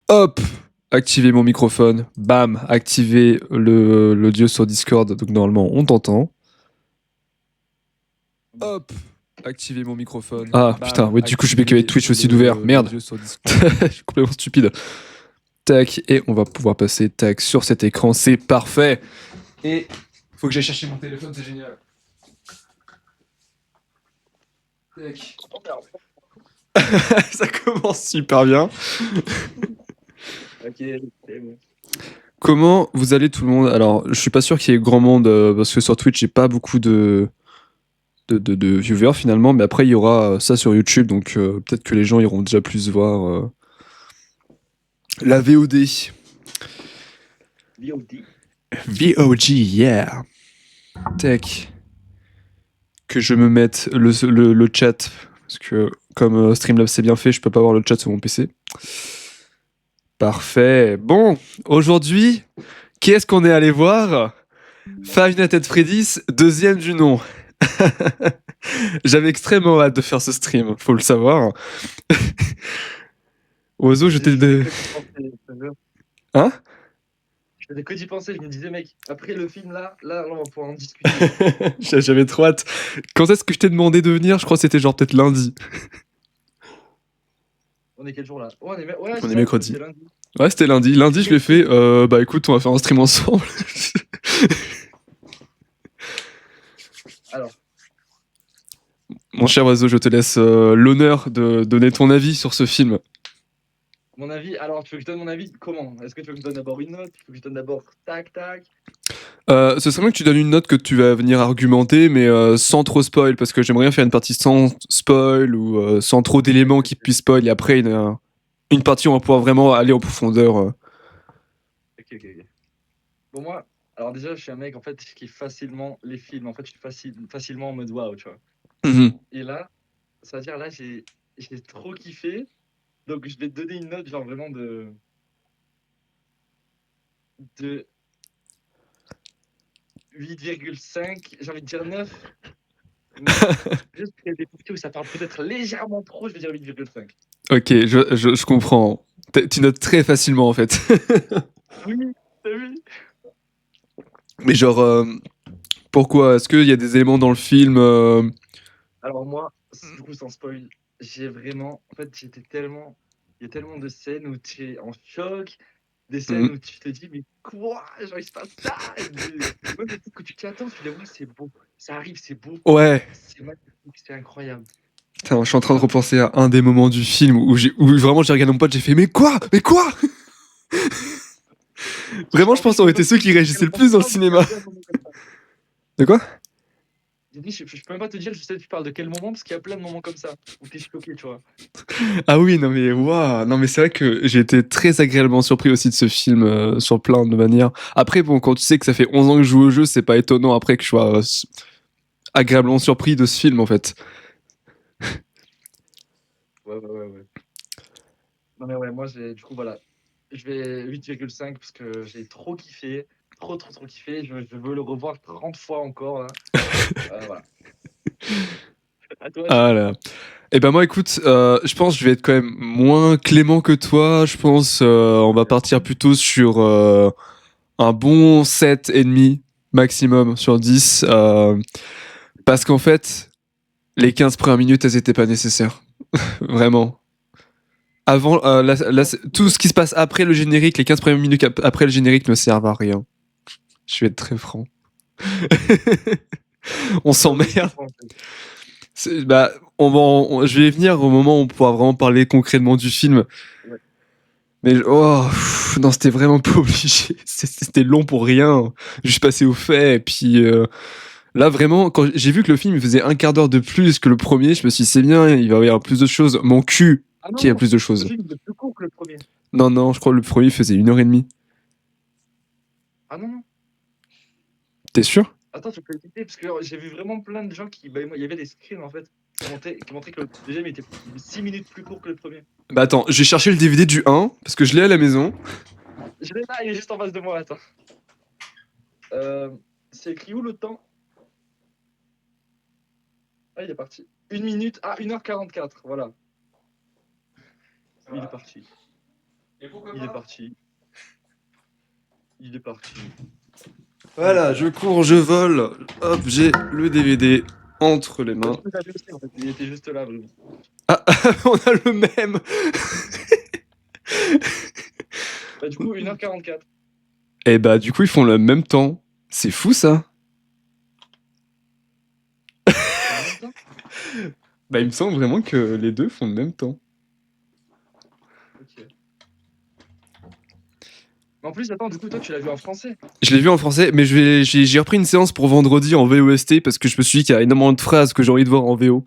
Hop! Activer mon microphone. Bam! Activer l'audio sur Discord. Donc normalement, on t'entend. Hop! Activer mon microphone. Ah putain, ouais, du coup, je mets qu'avec Twitch aussi d'ouvert. Merde! Je suis complètement stupide. Tac, et on va pouvoir passer tac sur cet écran. C'est parfait! Et faut que j'aille chercher mon téléphone, c'est génial. Tac. Ça commence super bien. Ok, c'est bon. Comment vous allez tout le monde? Alors, je suis pas sûr qu'il y ait grand monde parce que sur Twitch, j'ai pas beaucoup de viewers finalement, mais après il y aura ça sur YouTube, donc peut-être que les gens iront déjà plus voir la VOD. VOD. VOG, yeah. Tech. Que je me mette le chat, parce que comme Streamlabs c'est bien fait, je peux pas voir le chat sur mon PC. Parfait. Bon, aujourd'hui, qui est-ce qu'on est allé voir? Five Nights at Freddy's, deuxième du nom. J'avais extrêmement hâte de faire ce stream, faut le savoir. Oiseau, je t'ai... Hein? Je faisais que d'y penser, je me disais, mec, après le film là, on va pouvoir en discuter. J'avais trop hâte. Quand est-ce que je t'ai demandé de venir? Je crois que c'était genre peut-être lundi. On est quel jour là? Ouais, ouais, On est ça, mercredi. c'était lundi. Ouais, c'était lundi. Lundi, je l'ai fait. Bah écoute, on va faire un stream ensemble. Alors, Mon cher oiseau, je te laisse l'honneur de donner ton avis sur ce film. mon avis, alors tu veux que je donne mon avis comment? Est-ce que tu veux que je donne d'abord une note? Tu veux que je donne d'abord tac tac? Ce serait bien que tu donnes une note que tu vas venir argumenter, mais sans trop spoil, parce que j'aimerais bien faire une partie sans spoil ou sans trop d'éléments qui puissent spoil, et après une partie où on va pouvoir vraiment aller en profondeur. Ok. Bon, moi, alors déjà, je suis un mec en fait qui kiffe facilement les films. En fait, je suis facilement en mode waouh, tu vois. Mhm. Et là, ça veut dire là, j'ai trop kiffé. Donc, je vais te donner une note, genre vraiment de 8,5, j'ai envie de dire 9. Mais juste qu'il y a des parties où ça parle peut-être légèrement trop, je vais dire 8,5. Ok, je comprends. Tu notes très facilement en fait. Oui, t'as vu? Mais genre, pourquoi? Est-ce qu'il y a des éléments dans le film Alors moi, du coup, sans spoil, j'ai vraiment... En fait, j'étais tellement... Il y a tellement de scènes où tu es en choc, des scènes Mhm. où tu te dis, mais quoi? Genre, il se passe ça? Même des trucs que tu t'y attends, tu dis, ouais, c'est beau. Ça arrive, c'est beau. Ouais. C'est magnifique, c'est incroyable. Putain, je suis en train de repenser à un des moments du film où vraiment j'ai regardé mon pote, j'ai fait mais quoi? Mais quoi? Vraiment, je En fait, pense je que ça peux aurait même pas été te ceux dire qui de quel réagissaient le moment tu plus dans le parles, parce qu'il y a cinéma. plein de moments comme ça. De quoi? J'ai dit, je peux même pas te dire, je sais que tu parles de quel moment, parce qu'il y a plein de moments comme ça, où t'es choqué, tu vois. Ah oui, non mais waouh, non mais c'est vrai que j'ai été très agréablement surpris aussi de ce film sur plein de manières. Après bon, quand tu sais que ça fait 11 ans que je joue au jeu, c'est pas étonnant après que je sois agréablement surpris de ce film en fait. Ouais. Non, mais ouais, moi, du coup, voilà. Je vais 8,5 parce que j'ai trop kiffé. Trop kiffé. Je veux le revoir 30 fois encore, là. Voilà. À toi, du Ah coup. là. Et ben moi écoute, je pense que je vais être quand même moins clément que toi. Je pense on va partir plutôt sur un bon 7,5 maximum sur 10. Parce qu'en fait, les 15 premières minutes, elles étaient pas nécessaires. Vraiment. Avant, tout ce qui se passe après le générique, les 15 premières minutes après le générique ne servent à rien. Je vais être très franc. On Oui, je s'emmerde. comprends. Bah, je vais y venir au moment où on pourra vraiment parler concrètement du film. Ouais. Mais non, c'était vraiment pas obligé. C'était long pour rien. Juste passer au fait. Et puis là, vraiment, quand j'ai vu que le film il faisait un quart d'heure de plus que le premier, je me suis dit, c'est bien, il va y avoir plus de choses. Mon cul Ah qui a non, plus de le choses. film est plus court que le premier. Non, je crois que le premier faisait 1h30. Ah non. T'es sûr? Attends, tu peux éviter, parce que j'ai vu vraiment plein de gens qui. Bah, il y avait des screens, en fait, qui montraient que le deuxième était 6 minutes plus court que le premier. Bah attends, j'ai cherché le DVD du 1, parce que je l'ai à la maison. Je l'ai là, il est juste en face de moi, attends. Euh, c'est écrit où le temps? Ah, il est parti. 1 minute, 1h44, voilà. Il est parti. Il est parti. Il est parti. Voilà, je cours, je vole. Hop, j'ai le DVD entre les Bah, mains. du coup, j'avais aussi, en fait. Il était juste là, vraiment. Ah, on a le même. Bah, du coup, 1h44. Et bah, du coup, ils font le même temps. C'est fou ça. Ils font le même temps. Bah, il me semble vraiment que les deux font le même temps. Ok. Mais en plus, attends, du coup, toi, tu l'as vu en français. Je l'ai vu en français, mais j'ai repris une séance pour vendredi en VOST parce que je me suis dit qu'il y a énormément de phrases que j'ai envie de voir en VO.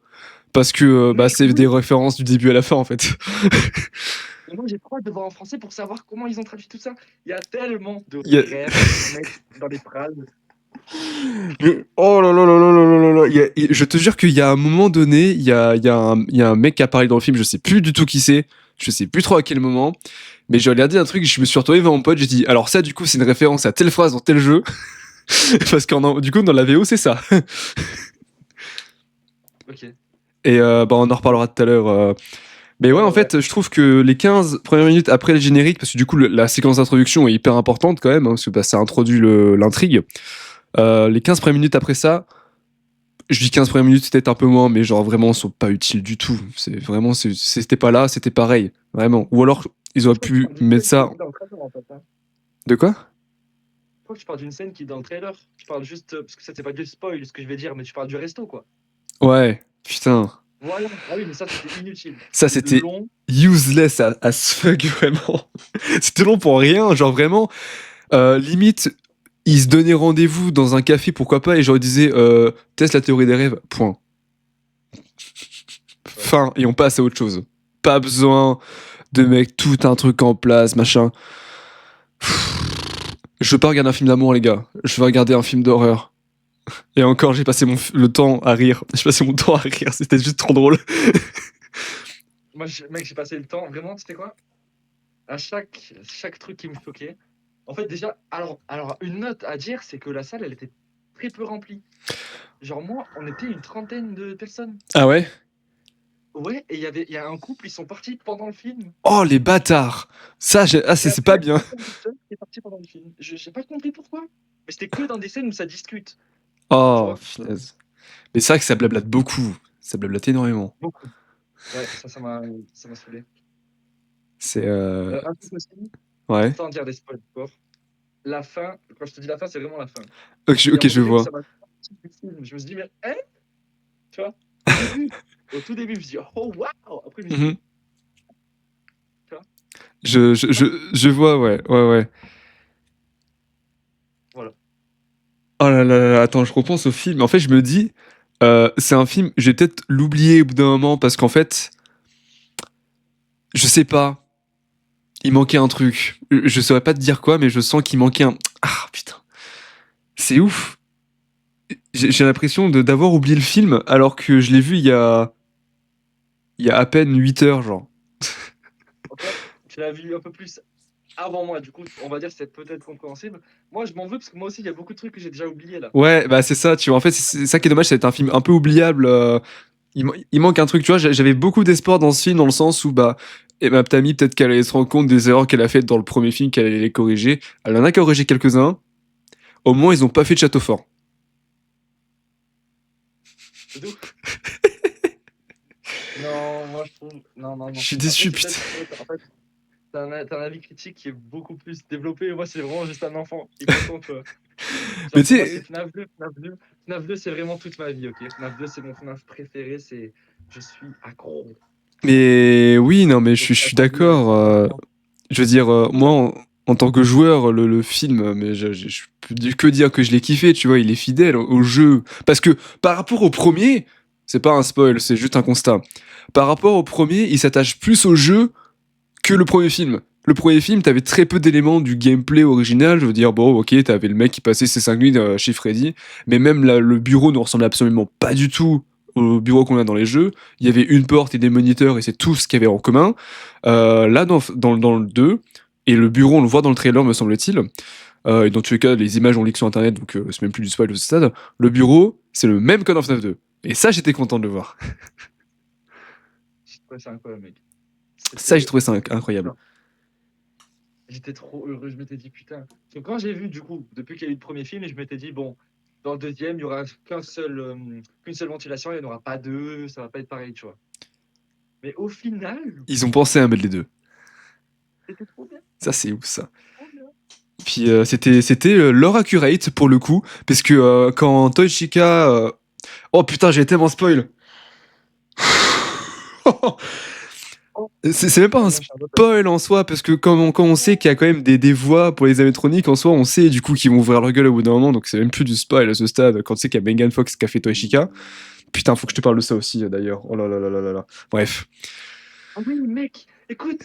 Parce que bah, c'est des références du début à la fin en fait. Et moi, j'ai trop hâte de voir en français pour savoir comment ils ont traduit tout ça. Il y a tellement de Il y a- rêves qu'ils mettent dans les phrases. Oh là là là là là là là là. Je te jure qu'il y a un moment donné, il y a un mec qui apparaît dans le film, je sais plus du tout qui c'est, je sais plus trop à quel moment, mais j'ai regardé un truc, je me suis retourné vers mon pote, j'ai dit, alors ça du coup c'est une référence à telle phrase dans tel jeu, parce que du coup dans la VO c'est ça. Ok. Et bah, on en reparlera tout à l'heure. Mais ouais, en Ouais. fait, je trouve que les 15 premières minutes après le générique, parce que du coup, la séquence d'introduction est hyper importante quand même, hein, parce que bah, ça introduit l'intrigue. Les 15 premières minutes après ça, je dis 15 premières minutes, c'était peut-être un peu moins, mais genre vraiment, sont pas utiles du tout. C'est vraiment, c'était pas là, c'était pareil, vraiment. Ou alors, ils Je auraient crois que tu pu parles d'une mettre scène qui ça. est dans le trailer, en fait. Hein. De quoi? Je crois que tu parles d'une scène qui est dans le trailer. Tu parles juste. Parce que ça, c'est pas du spoil ce que je vais dire, mais tu parles du resto, quoi. Ouais, putain. Voilà. Ah oui, mais ça, c'était inutile. Ça, C'était c'était long. useless as fuck, vraiment. C'était long pour rien, genre vraiment. Limite, ils se donnaient rendez-vous dans un café, pourquoi pas, et je leur disais, teste la théorie des rêves, point. Ouais. Fin, et on passe à autre chose. Pas besoin de mettre tout un truc en place, machin. Je veux pas regarder un film d'amour, les gars. Je veux regarder un film d'horreur. Et encore, j'ai passé le temps à rire. J'ai passé mon temps à rire, c'était juste trop drôle. Moi, mec, j'ai passé le temps. Vraiment, c'était quoi? À chaque truc qui me choquait. En fait, déjà, alors, une note à dire, c'est que la salle, elle était très peu remplie. Genre, moi, on était une trentaine de personnes. Ah ouais? Ouais, et il y a un couple, ils sont partis pendant le film. Oh, les bâtards! Ça, ah, Et c'est après, il pas y a bien. une deuxième personne qui est partie pendant le film. Je J'ai pas compris pourquoi. Mais c'était que dans des scènes où ça discute, tu Oh, vois. finesse. Mais c'est vrai que ça blablate beaucoup. Ça blablate énormément. Beaucoup. Ouais, ça m'a saoulé. C'est. Un truc aussi, Ouais. sans dire des spoils encore. La fin, quand je te dis la fin, c'est vraiment la fin. Ok, Il y a un ok, moment je donné où vois. ça m'a sorti du film. Je me suis dit, mais, hein? Tu vois, au tout début, je me suis dit, oh waouh! Après, je me suis Mhm. dit, tu vois, Je vois, ouais, ouais, ouais. voilà. Oh là là là, attends, je repense au film. En fait, je me dis, c'est un film, je vais peut-être l'oublier au bout d'un moment parce qu'en fait, je sais pas, il manquait un truc. Je saurais pas te dire quoi, mais je sens qu'il manquait un. Ah putain, c'est ouf. J'ai l'impression d'avoir oublié le film alors que je l'ai vu il y a à peine 8 heures, genre. En fait, tu l'as vu un peu plus avant moi, du coup, on va dire que c'est peut-être compréhensible. Moi, je m'en veux parce que moi aussi, il y a beaucoup de trucs que j'ai déjà oubliés là. Ouais, bah c'est ça, tu vois. En fait, c'est ça qui est dommage, c'est un film un peu oubliable. Il manque un truc, tu vois. J'avais beaucoup d'espoir dans ce film, dans le sens où, bah, et ma petite amie, peut-être qu'elle allait se rendre compte des erreurs qu'elle a faites dans le premier film, qu'elle allait les corriger. Elle en a corrigé quelques-uns. Au moins, ils ont pas fait de château fort. C'est tout. Non, moi je trouve. Non, non, Je non. suis Après, déçu, c'est putain. peut-être parce que en fait, t'as un avis critique qui est beaucoup plus développé. Moi, c'est vraiment juste un enfant qui est content, tu vois. Mais Genre, tu pour moi, sais, c'est FNAF 2. FNAF 2, FNAF 2 c'est vraiment toute ma vie, ok? FNAF 2, c'est mon FNAF préféré. Je suis accro. mais oui, non, mais Donc, je suis FNAF 2, ouais, d'accord. Je veux dire, moi, en tant que joueur, le film, mais je peux que dire que je l'ai kiffé, tu vois, il est fidèle au jeu. Parce que par rapport au premier, c'est pas un spoil, c'est juste un constat. Par rapport au premier, il s'attache plus au jeu que le premier film. Le premier film, t'avais très peu d'éléments du gameplay original. Je veux dire, bon, ok, t'avais le mec qui passait ses 5 nuits chez Freddy, mais même le bureau ne ressemblait absolument pas du tout au bureau qu'on a dans les jeux. Il y avait une porte et des moniteurs, et c'est tout ce qu'il y avait en commun. Là, dans le 2, et le bureau, on le voit dans le trailer, me semble-t-il. Et dans tous les cas, les images ont leak sur internet, donc c'est même plus du spoil au stade. Le bureau, c'est le même que dans FNAF 2. Et ça, j'étais content de le voir. Ouais, c'est incroyable, mec. Ça, j'ai C'était. trouvé ça incroyable. J'étais trop heureux. Je m'étais dit, putain. Parce que quand j'ai vu, du coup, depuis qu'il y a eu le premier film, je m'étais dit, bon, dans le deuxième, il y aura qu'une seule ventilation, il n'y en aura pas deux, ça va pas être pareil, tu vois. Mais au final, Ils ont pensé à mettre les deux. c'était trop bien. Ça, c'est ouf, ça. Trop bien. Puis c'était leur accurate pour le coup, parce que quand Toyshika. Oh putain, j'ai tellement spoil! Oh, C'est même pas un moi, je suis un peu passé. spoil en soi, parce que quand on sait qu'il y a quand même des voix pour les animatroniques, en soi, on sait du coup qu'ils vont ouvrir leur gueule au bout d'un moment, donc c'est même plus du spoil à ce stade. Quand tu sais qu'il y a Megan Fox qui a fait Toyshika. Putain, faut que je te parle de ça aussi d'ailleurs. Oh là là là là là là. Bref. Ah oui, mec, écoute,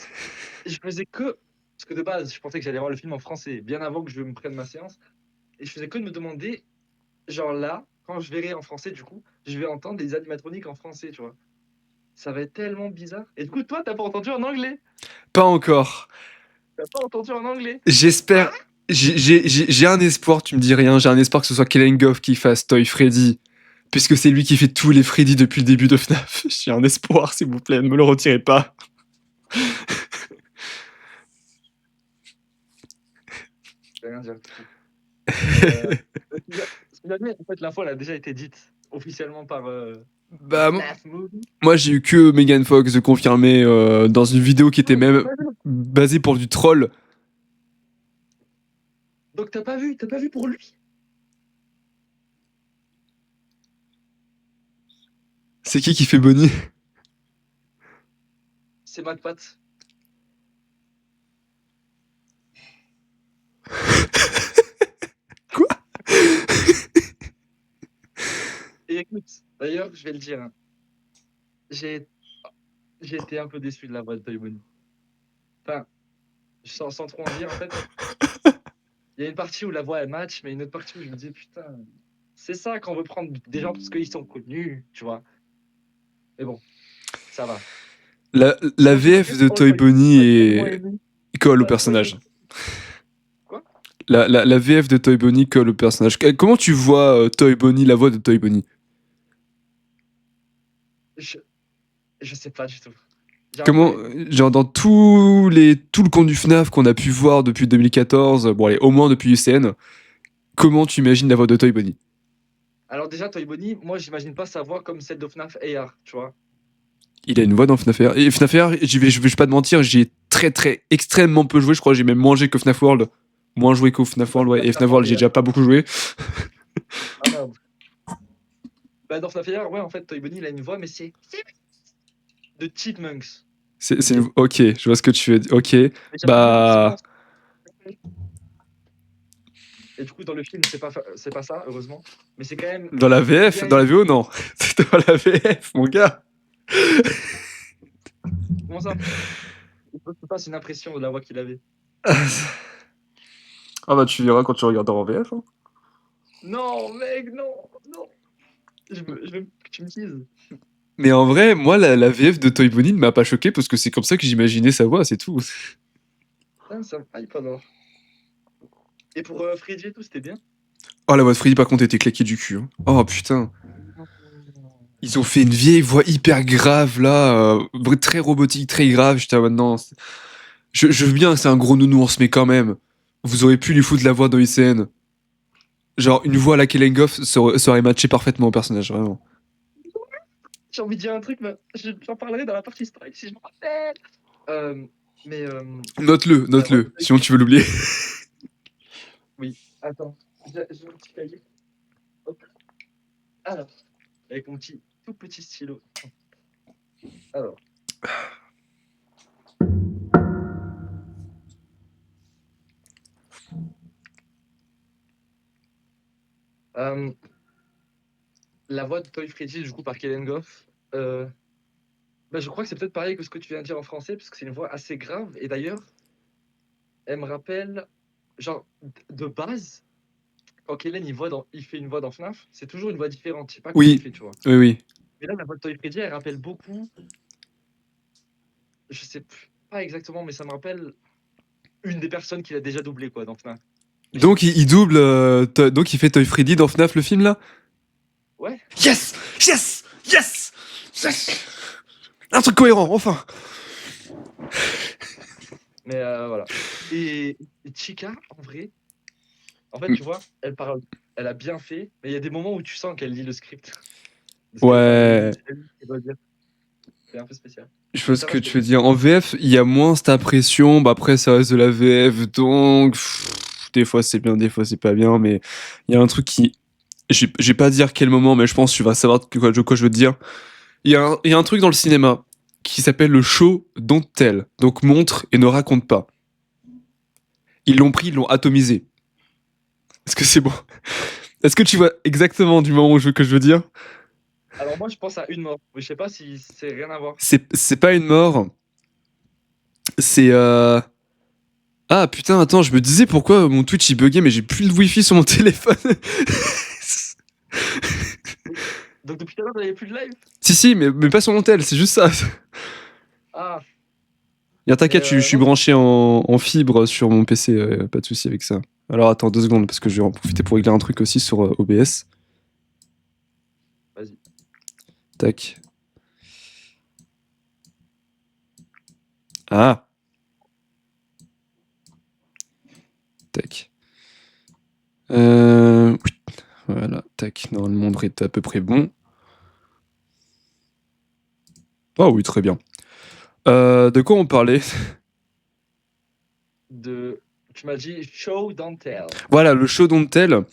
je faisais que. Parce que de base, je pensais que j'allais voir le film en français, bien avant que je me prenne ma séance. Et je faisais que de me demander, genre là, quand je verrai en français, du coup, je vais entendre des animatroniques en français, tu vois. Ça va être tellement bizarre. Et du coup, toi, t'as pas entendu en anglais. Pas encore. T'as pas entendu en anglais. J'espère. Ah, J'ai un espoir, tu me dis rien. J'ai un espoir que ce soit Kellen Goff qui fasse Toy Freddy. Puisque c'est lui qui fait tous les Freddy depuis le début de FNAF. J'ai un espoir, s'il vous plaît, ne me le retirez pas. je vais rien dire du coup. Mais si jamais, en fait, l'info, elle a déjà été dite officiellement par Bah, FNAF Movie. moi j'ai eu que Megan Fox de confirmer dans une vidéo qui était même basée pour du troll. Donc t'as pas vu pour lui. C'est qui fait Bonnie? C'est McPat. Quoi? Et écoute, d'ailleurs, je vais le dire, hein, j'ai j'ai été un peu déçu de la voix de Toy Bonnie. Enfin, sans trop en dire, en fait, il y a une partie où la voix elle match, mais une autre partie où je me dis putain, c'est ça qu'on veut prendre des gens parce qu'ils sont connus, tu vois. Mais bon, ça va. La Moi, je VF de oh, Toy Bonnie t'as tellement aimé. colle au T'as personnage. tellement. Quoi? La VF de Toy Bonnie colle au personnage. Comment tu vois Toy Bonnie, la voix de Toy Bonnie? Je, je sais pas du tout. J'ai un Comment, peu. genre dans tout le conte du FNAF qu'on a pu voir depuis 2014, bon allez, au moins depuis UCN, comment tu imagines la voix de Toy Bonnie? Alors déjà, Toy Bonnie, moi, j'imagine pas sa voix comme celle de FNAF AR, tu vois. Il a une voix dans FNAF R. Et FNAF R, je vais pas te mentir, j'y ai très extrêmement peu joué, je crois que j'ai même moins joué que FNAF World. Moins joué qu'au FNAF World, ouais. Et FNAF FNAF en World, j'ai VR. déjà pas beaucoup joué. Ah merde. Bah, dans FNAF AR, ouais, en fait, Toy Bonnie, il a une voix, mais c'est de Chipmunks. C'est Ok. ok, je vois ce que tu veux dire. Ok, Mais j'aimerais bien aussi qu'on. bah. Et du coup, dans le film, c'est pas ça, heureusement. Mais c'est quand même Dans la VF, bien dans la VO, imité. non. C'est dans la VF, mon gars. Comment ça? Il faut que tu fasses une impression de la voix qu'il avait. Ah bah tu verras quand tu regarderas en VF. Hein. Non, mec, non, non. Je veux que tu me dises. Mais en vrai, moi, la VF de Toy Bonnie ne m'a pas choqué parce que c'est comme ça que j'imaginais sa voix, c'est tout. Putain, ça me hype alors. Et pour Freddy et tout, c'était bien. Oh, la voix de Freddy, par contre, était claquée du cul. Hein. Oh putain. Ils ont fait une vieille voix hyper grave là, très robotique, très grave. J'étais maintenant. Je veux bien, c'est un gros nounours, mais quand même. Vous auriez pu lui foutre la voix dans ICN. Genre, une voix à la Kelengoff ça aurait matché parfaitement au personnage, vraiment. J'ai envie de dire un truc, mais j'en parlerai dans la partie sprite si je me rappelle. Euh, mais Note-le, la voix de note-le, sinon tu veux l'oublier. Oui. Attends, j'ai mon petit cahier. Hop. Alors, avec mon petit tout petit stylo. Alors. Euh, la voix de Toy Freddy, du coup, par Kellen Goff. Bah, je crois que c'est peut-être pareil que ce que tu viens de dire en français, parce que c'est une voix assez grave. Et d'ailleurs, elle me rappelle, genre, de base, quand Kellen il fait une voix dans FNAF, c'est toujours une voix différente. Je sais pas comment il Oui, fait, tu vois. oui, oui. Mais là, la voix de Toy Freddy, elle rappelle beaucoup. Je sais pas exactement, mais ça me rappelle une des personnes qu'il a déjà doublé, quoi, dans FNAF. Mais je sais Donc plus. il double, donc il fait Toy Freddy dans FNAF le film là. Ouais. Yes, yes, yes, yes. Un truc cohérent, enfin. Mais voilà. Et Chica, en vrai, en fait, tu vois, elle parle, elle a bien fait, mais il y a des moments où tu sens qu'elle lit le script. Parce que, enfin, Ouais, elle lit ce qu'elle doit dire. C'est un peu spécial. je Mais vois ce ça va, que je l'ai tu veux compris. dire. En VF, il y a moins cette impression. Bah après, ça reste de la VF, donc des fois c'est bien, des fois c'est pas bien. Mais il y a un truc qui, j'ai pas à dire quel moment, mais je pense que tu vas savoir quoi je veux te dire. Il y a un truc dans le cinéma qui s'appelle le show don't tell, donc montre et ne raconte pas. Ils l'ont pris, ils l'ont atomisé. Est-ce que c'est bon? Est-ce que tu vois exactement du moment que je veux dire? Alors moi, je pense à une mort. Mais je sais pas si c'est rien à voir. C'est pas une mort. C'est Ah putain, attends, je me disais pourquoi mon Twitch il buguait, mais j'ai plus de wifi sur mon téléphone. Donc depuis tout à l'heure, vous n'avez plus de live? Si, si, mais pas sur mon tel, c'est juste ça. Ah, Y'a mais t'inquiète, je suis non, branché en fibre sur mon PC, pas de souci avec ça. Alors attends 2 secondes, parce que je vais en profiter pour régler un truc aussi sur OBS. vas-y. Tac. Ah, tac. Oui. Voilà, tac. Normalement, on devrait être à peu près bon. Oh oui, très bien. De quoi on parlait? Tu m'as dit show, don't tell. Voilà, le show don't tell.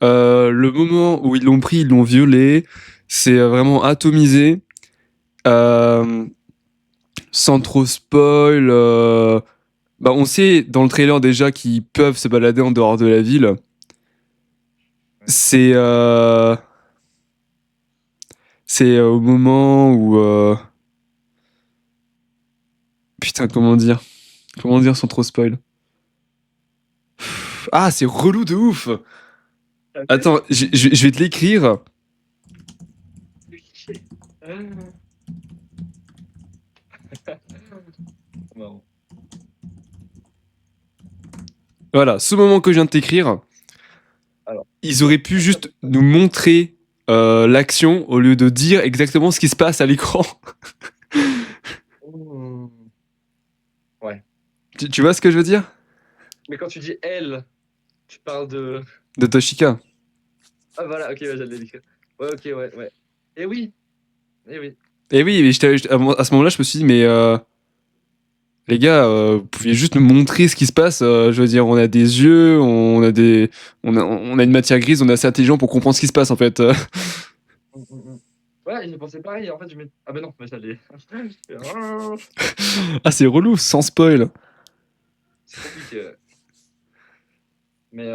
Le moment où ils l'ont pris, ils l'ont violé. C'est vraiment atomisé. Euh, Sans trop spoil. Bah, on sait dans le trailer déjà qu'ils peuvent se balader en dehors de la ville. Ouais. C'est au moment où putain, comment dire? Comment dire sans trop spoil? Ah, c'est relou de ouf. T'as vu? Attends, je vais te l'écrire. Ah, marrant. Voilà, ce moment que je viens de t'écrire, Alors, ils auraient pu juste nous montrer l'action au lieu de dire exactement ce qui se passe à l'écran. hmm, ouais. Tu vois ce que je veux dire? Mais quand tu dis elle, tu parles de. De Toshika. Ah voilà, ok, ouais, j'allais l'écrire. Ouais, ok, ouais, ouais. Eh oui, eh oui. Et oui, mais à ce moment-là, je me suis dit, mais les gars, vous pouviez juste nous montrer ce qui se passe. Je veux dire, on a des yeux, on a une matière grise, on est assez intelligent pour comprendre ce qui se passe en fait. Ouais, j'ai pensé pareil. En fait, je mets. Ah ben non, mais j'allais. Ah, c'est relou, sans spoil. C'est compliqué. Ouais. Mais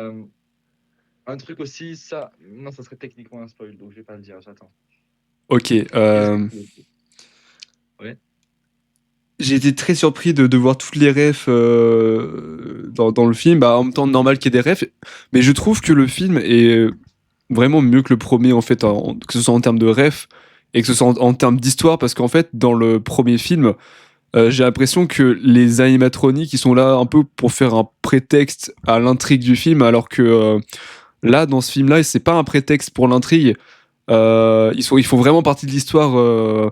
un truc aussi, ça. Non, ça serait techniquement un spoil, donc je vais pas le dire, j'attends. Ok. Qu'est-ce que tu veux dire? Ouais. J'ai été très surpris de voir toutes les refs dans le film. Bah, en même temps, normal qu'il y ait des refs. Mais je trouve que le film est vraiment mieux que le premier, en fait, que ce soit en termes de refs et que ce soit en termes d'histoire. Parce qu'en fait, dans le premier film, j'ai l'impression que les animatroniques, ils sont là un peu pour faire un prétexte à l'intrigue du film. Alors que là, dans ce film-là, c'est pas un prétexte pour l'intrigue. Ils font vraiment partie de l'histoire.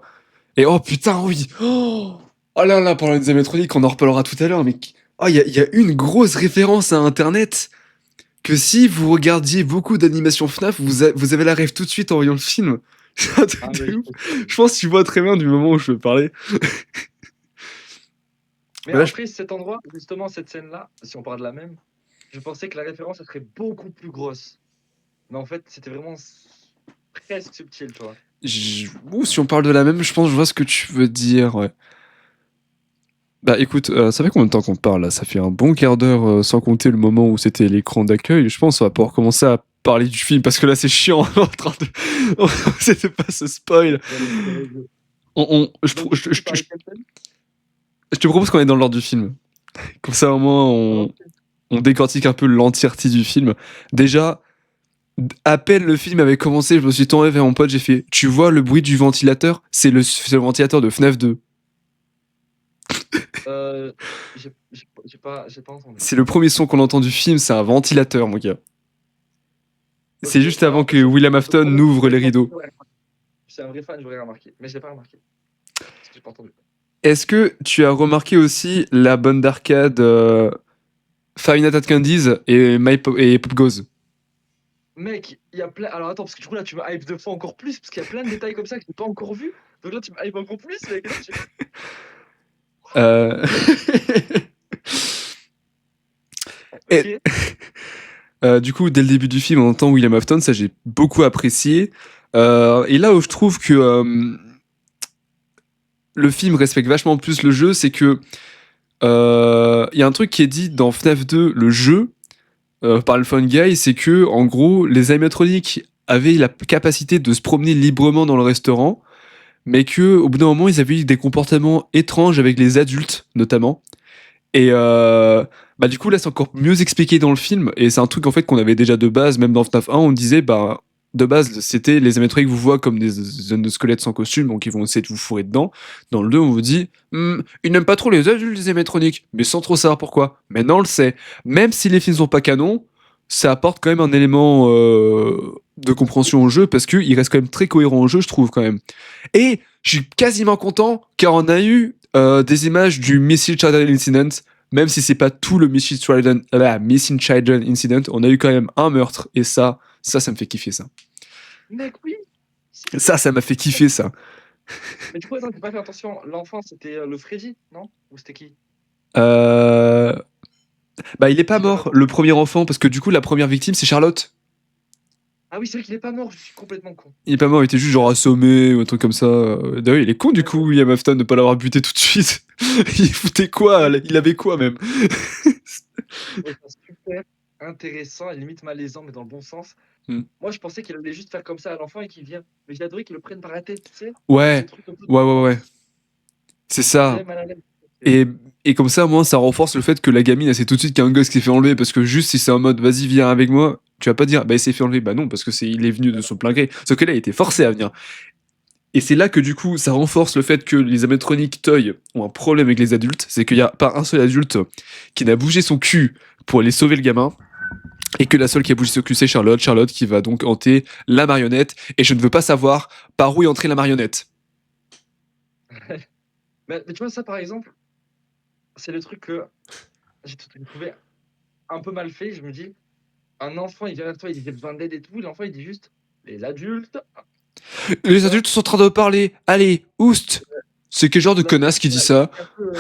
Et oh putain, oui! Oh là là, parlant des animatroniques, on en reparlera tout à l'heure, mais oh, il y a une grosse référence à Internet que si vous regardiez beaucoup d'animations FNAF, vous avez la rêve tout de suite en voyant le film. C'est un Ah, truc mais de ouf. Je pense que tu vois très bien du moment où je veux parler. Mais Là, après, cet endroit, justement, cette scène-là, si on parle de la même, je pensais que la référence elle serait beaucoup plus grosse. Mais en fait, c'était vraiment presque subtil, tu vois. ouh, si on parle de la même, je pense que je vois ce que tu veux dire, ouais. Bah écoute, ça fait combien de temps qu'on parle là? Ça fait un bon quart d'heure, sans compter le moment où c'était l'écran d'accueil. Je pense qu'on va pouvoir commencer à parler du film parce que là c'est chiant. On est en train de... C'était pas ce spoil. J'avais vu. Donc, du coup, tu parlais de quelle scène? Je te propose qu'on aille dans l'ordre du film. Comme ça au moins Ok. on décortique un peu l'entièreté du film. Déjà, à peine le film avait commencé, je me suis tourné vers mon pote, j'ai fait tu vois le bruit du ventilateur? C'est le ventilateur de FNAF 2. Euh, j'ai pas entendu. C'est le premier son qu'on entend du film, c'est un ventilateur, mon gars. C'est Ok, juste bah avant en fait, que William Afton n'ouvre les rideaux. je suis un vrai fan, j'aurais remarqué. Mais je l'ai pas remarqué. Parce que j'ai pas entendu. Est-ce que tu as remarqué aussi la bande d'arcade Five Nights at Candy's et Pop Goes. Mec, il y a plein. Alors attends, parce que du coup là, tu me hype deux fois encore plus, parce qu'il y a plein de détails comme ça que j'ai pas encore vu. Donc là, tu me hype encore plus, mec. Là, Euh... et, Ok. du coup, dès le début du film, on entend William Afton, ça j'ai beaucoup apprécié. Et là où je trouve que le film respecte vachement plus le jeu, c'est que il y a un truc qui est dit dans FNAF 2, le jeu, par le Fun Guy, c'est que en gros, les animatroniques avaient la capacité de se promener librement dans le restaurant, mais que au bout d'un moment, ils avaient eu des comportements étranges avec les adultes, notamment. Et bah du coup là c'est encore mieux expliqué dans le film et c'est un truc en fait qu'on avait déjà de base, même dans FNAF 1 on disait bah de base c'était les animatroniques vous voient comme des zones de squelettes sans costume donc ils vont essayer de vous fourrer dedans. Dans le 2 on vous dit ils n'aiment pas trop les adultes les animatroniques mais sans trop savoir pourquoi. Maintenant on le sait. Même si les films sont pas canons, ça apporte quand même un élément de compréhension au jeu parce qu'il reste quand même très cohérent au jeu je trouve quand même. Et je suis quasiment content car on a eu des images du Missile Children Incident, même si c'est pas tout le Missing Children Incident, on a eu quand même un meurtre et ça me fait kiffer ça. Mec, oui. Ça m'a fait kiffer ça. Mais du coup, attends, j'ai pas fait attention. L'enfant, c'était le Freddy, non? Ou c'était qui? Euh... Bah il est pas J'ai pas fait mort attention. le premier enfant parce que du coup la première victime c'est Charlotte. Ah oui, c'est vrai qu'il est pas mort, je suis complètement con. Il est pas mort, il était juste genre assommé ou un truc comme ça. D'ailleurs il est con du Ouais, coup William Afton de pas l'avoir buté tout de suite. Il foutait quoi? Il avait quoi même? je trouvais ça super intéressant et limite malaisant, mais dans le bon sens. Hmm. Moi, je pensais qu'il allait juste faire comme ça à l'enfant et qu'il vient. Mais j'ai adoré qu'il le prenne par la tête, tu sais, avec ce Ouais, truc un peu. ouais. C'est ça. J'avais mal à l'aise. Et, et comme ça, moi, ça renforce le fait que la gamine, elle sait tout de suite qu'il y a un gosse qui s'est fait enlever. Parce que juste si c'est en mode, vas-y, viens avec moi, tu vas pas dire, bah, il s'est fait enlever. Bah non, parce que il est venu de son plein gré. Sauf que là, il était forcé à venir. Et c'est là que du coup, ça renforce le fait que les animatroniques Toy ont un problème avec les adultes. C'est qu'il y a pas un seul adulte qui n'a bougé son cul pour aller sauver le gamin. Et que la seule qui a bougé son cul, c'est Charlotte. Charlotte qui va donc hanter la marionnette. Et je ne veux pas savoir par où est entrée la marionnette. Mais tu vois, ça, par exemple, c'est le truc que j'ai trouvé un peu mal fait. Je me dis, un enfant, il vient vers toi, il dit j'ai besoin d'aide et tout. L'enfant, il dit juste, les adultes, tu Les vois. adultes sont en train de parler. Allez, oust. C'est quel genre de Non, mais connasse qui dit voilà, ça? un peu,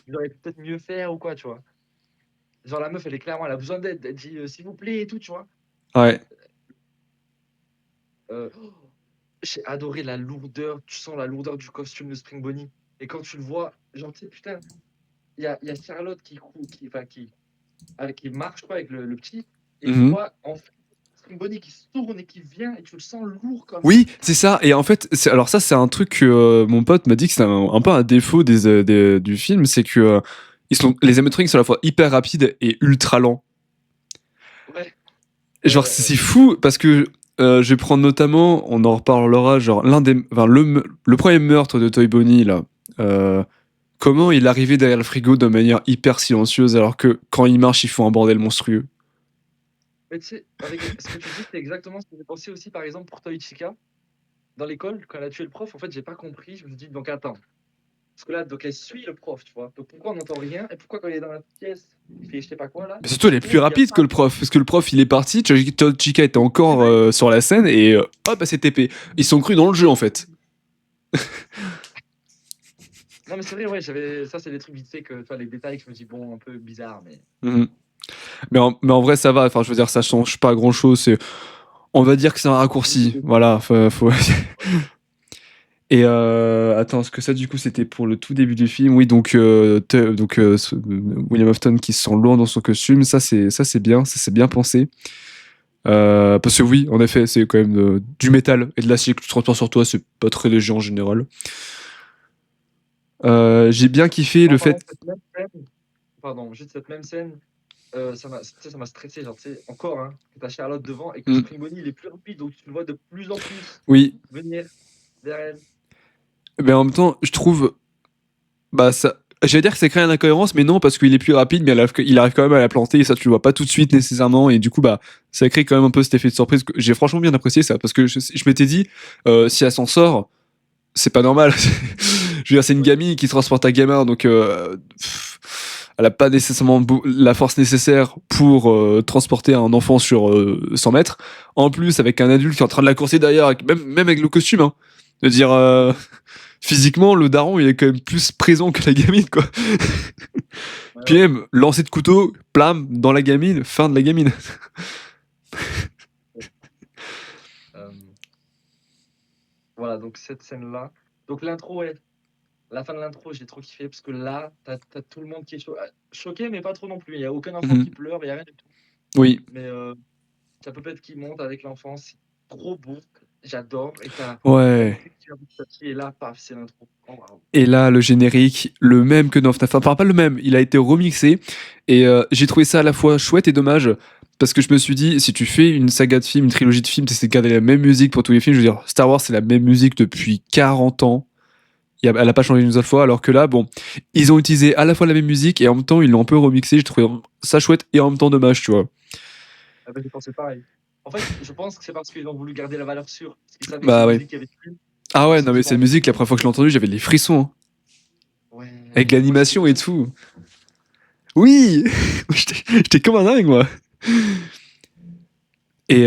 il aurait pu peut-être mieux faire ou quoi, tu vois. Genre, la meuf, elle est clairement, elle a besoin d'aide. Elle dit, s'il vous plaît et tout, tu vois. Ouais. Oh, j'ai adoré la lourdeur. Tu sens la lourdeur du costume de Spring Bonnie. Et quand tu le vois, genre, tu sais, putain, il y a Charlotte enfin, qui marche quoi, avec le petit. Et tu Mhm. vois, en fait, Spring Bonnie qui se tourne et qui vient. Et tu le sens lourd comme ça. Oui, c'est ça. Et en fait, alors ça, c'est un truc que mon pote m'a dit que c'est un peu un défaut du film, c'est que les animatroniques sont à la fois hyper rapides et ultra lents. Ouais, Genre, c'est fou parce que je vais prendre notamment, on en reparlera, genre le premier meurtre de Toy Bonnie là. euh, Comment il arrivait derrière le frigo de manière hyper silencieuse alors que quand il marche, il faut un bordel monstrueux. Mais tu sais, avec ce que tu dis, c'est exactement ce que j'ai pensé aussi, par exemple, pour Toichika. Dans l'école, quand elle a tué le prof, en fait, j'ai pas compris. Je me suis dit, donc attends. Parce que là, donc elle suit le prof, tu vois. Donc pourquoi on n'entend rien? Et pourquoi quand il est dans la pièce, il fait je sais pas quoi là? Mais surtout, elle est plus Où il y a rapide que pas. le prof, parce que le prof, il est parti, Chica était C'est encore vrai. sur la scène, et hop, elle s'est TP. Ils sont crus dans le jeu, en fait. Non, mais c'est vrai, ouais, j'avais. Ça, c'est des trucs vite fait que, tu vois, les détails que je me dis, bon, un peu bizarre, mais. Mhm. Mais en vrai, ça va, enfin, je veux dire, ça change pas grand-chose, on va dire que c'est un raccourci, voilà, Et attends, est-ce que ça, du coup, c'était pour le tout début du film? Oui, donc, William Afton qui se sent loin dans son costume, ça c'est bien, ça c'est bien pensé. Parce que oui, en effet, c'est quand même du métal et de l'acier que tu transportes sur toi, c'est pas très léger en général. J'ai bien kiffé le En parlant fait. de cette même scène, pardon, juste cette même scène, tu sais, ça m'a stressé, genre, tu sais, encore, hein, que t'as Charlotte devant et que Hmm, Spring Bonnie, il est plus rapide, donc tu le vois de plus en plus oui, venir vers elle. mais en même temps, je trouve, bah ça, j'allais dire que c'est créé une incohérence, mais non, parce qu'il est plus rapide, mais il arrive quand même à la planter et ça tu le vois pas tout de suite nécessairement, et du coup bah ça crée quand même un peu cet effet de surprise. J'ai franchement bien apprécié ça, parce que je m'étais dit, si elle s'en sort, c'est pas normal. Je veux dire, c'est une Ouais. gamine qui transporte un gamin, donc elle a pas nécessairement la force nécessaire pour transporter un enfant sur 100 mètres. En plus, avec un adulte qui est en train de la courser derrière, même avec le costume, hein. Je veux dire, physiquement, le daron, il est quand même plus présent que la gamine, quoi. Ouais, Puis ouais. même, lancer de couteau, plam, dans la gamine, fin de la gamine. Euh, voilà, donc cette scène-là. Donc l'intro, ouais. La fin de l'intro, j'ai trop kiffé parce que là, t'as tout le monde qui est choqué, mais pas trop non plus. Il n'y a aucun enfant Mhm. qui pleure, il n'y a rien du tout. Oui. Mais t'as Puppet qui monte avec l'enfant, c'est trop beau. J'adore. Et t'as Ouais. musique qui vient petit à petit, et là, paf, c'est l'intro. Oh, waouh. Et là, le générique, le même que dans FNAF. Enfin, pas le même, il a été remixé. Et j'ai trouvé ça à la fois chouette et dommage. Parce que je me suis dit, si tu fais une saga de films, une trilogie de films, tu essaies de garder la même musique pour tous les films. Je veux dire, Star Wars, c'est la même musique depuis 40 ans. Elle a pas changé une seule fois. Alors que là, bon, ils ont utilisé à la fois la même musique et en même temps, ils l'ont un peu remixé. J'ai trouvé ça chouette et en même temps dommage, tu vois. Ah ben, j'ai pensé pareil. En fait, je pense que c'est parce qu'ils ont voulu garder la valeur sûre. Parce qu'ils savaient que c'est Bah une ouais. musique qui avait plu. Ah Ils ouais, se sont non, dit, mais bon, cette musique, la première fois que je l'ai entendue, j'avais les frissons, hein. Avec ouais. Moi, j'étais l'animation et fou. tout. Oui. J'étais comme un dingue, moi. Et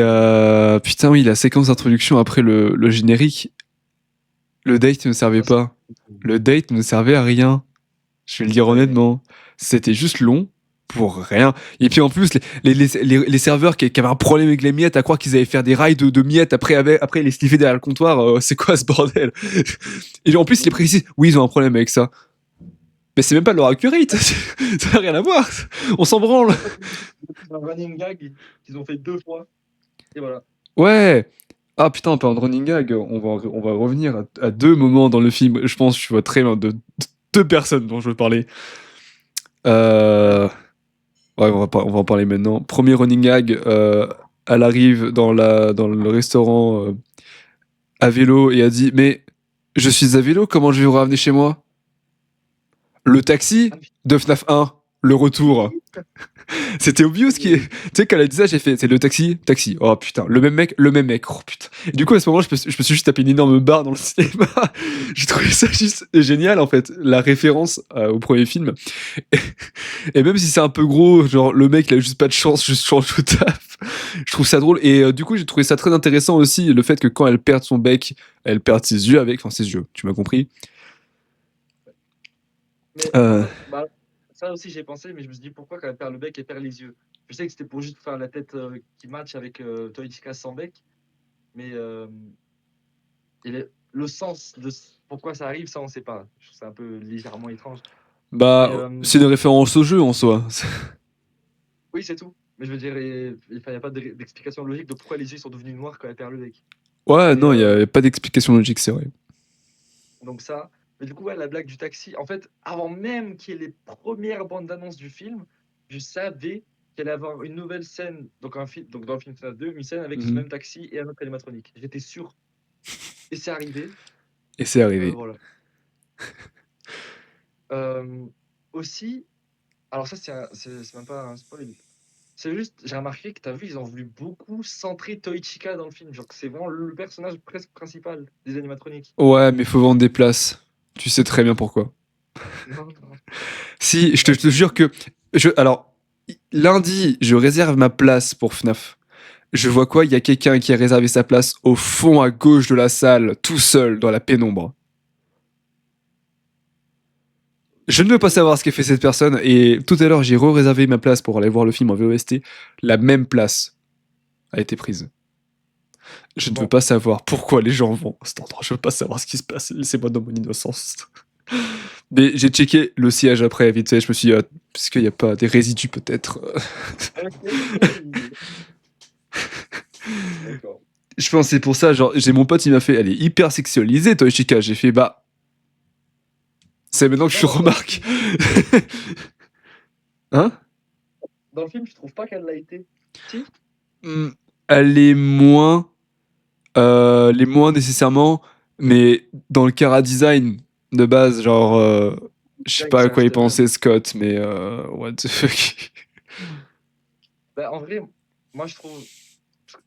putain, oui, la séquence d'introduction après le générique, le date ne servait Ça, c'est- pas. Le date ne servait à rien. Je vais le dire Ouais. honnêtement. C'était juste long pour rien. Et puis en plus, les serveurs qui avaient un problème avec les miettes, à croire qu'ils allaient faire des rails de miettes après les sniffer derrière le comptoir, c'est quoi ce bordel? Et en plus, il est précis, oui, ils ont un problème avec ça. Mais c'est même pas leur accurate, ça n'a rien à voir. On s'en branle. En fait, c'est un running gag qu'ils ont fait 2 fois. Et voilà. Ouais. Ah putain, en parlant de running gag, on va revenir à deux moments dans le film. Je pense, tu vois très bien de deux personnes dont je veux parler. Ouais. Euh, Ouais, on va en parler maintenant. Premier running gag, elle arrive dans le restaurant à vélo et elle dit mais je suis à vélo, comment je vais vous ramener chez moi? Le taxi Ah, de FNAF 1, le retour. oui. C'était obvious qui est. Tu sais, quand elle a dit ça, j'ai fait c'est le taxi, taxi. Oh putain, le même mec, le même mec. Oh putain. Et du coup, à ce moment, je me suis juste tapé une énorme barre dans le cinéma. J'ai trouvé ça juste génial en fait, la référence au premier film. Et même si c'est un peu gros, genre le mec il a juste pas de chance, juste change de taf. Je trouve ça drôle. Et du coup, j'ai trouvé ça très intéressant aussi, le fait que quand elle perd son bec, elle perd ses yeux avec. Enfin, ses yeux, tu m'as compris. Mais Euh, bah, ça aussi, j'ai pensé, mais je me suis dit pourquoi quand elle perd le bec, elle perd les yeux. Je sais que c'était pour juste faire la tête qui match avec Toichika sans bec, mais le sens de pourquoi ça arrive, ça, on sait pas. Je trouve ça un peu légèrement étrange. Mais Bah, c'est une référence au jeu en soi. oui, c'est tout. Mais je veux dire, il n'y a pas d'explication logique de pourquoi les yeux sont devenus noirs quand elle perd le bec. Ouais, Mais non, il y a pas d'explication logique, c'est vrai. donc ça. Mais du coup, ouais, la blague du taxi, en fait, avant même qu'il y ait les premières bandes d'annonce du film, je savais qu'il allait y avoir une nouvelle scène, donc, donc dans le film FNAF 2, une scène avec ce Mhm. même taxi et un autre animatronique. J'étais sûr. Et c'est arrivé. Et c'est arrivé. Voilà. Euh, aussi, alors ça, c'est même pas un spoil. C'est juste, j'ai remarqué que t'as vu, ils ont voulu beaucoup centrer Toichika dans le film. Genre que c'est vraiment le personnage presque principal des animatroniques. Ouais, mais faut vendre des places. Tu sais très bien pourquoi. Non, non. Si, je Bah, te jure que. Alors, lundi, je réserve ma place pour FNAF. Je vois quoi? Il y a quelqu'un qui a réservé sa place au fond à gauche de la salle, tout seul, dans la pénombre. Je ne veux pas savoir ce qu'a fait cette personne, et tout à l'heure, j'ai re-réservé ma place pour aller voir le film en VOST. La même place a été prise. Je ne veux bon, pas savoir pourquoi les gens vont à cet endroit. Je veux pas savoir ce qui se passe. Laissez-moi dans mon innocence. Mais j'ai checké le siège après, vite fait. Je me suis dit, est-ce qu'il n'y a pas des résidus peut-être? ok. D'accord. Je pense que c'est pour ça, genre, j'ai mon pote, il m'a fait, elle est hyper sexualisée, toi, Ishika. J'ai fait, bah, c'est maintenant que je Non, dans le remarque. film, Hein? dans le film, je trouve pas qu'elle l'a été. Si? Hmm, Elle est les moins nécessairement, mais dans le Cara design de base, genre, je sais Jack, pas à c'est un quoi il stunner. pensait Scott, mais what the fuck. Bah, en vrai, moi je trouve.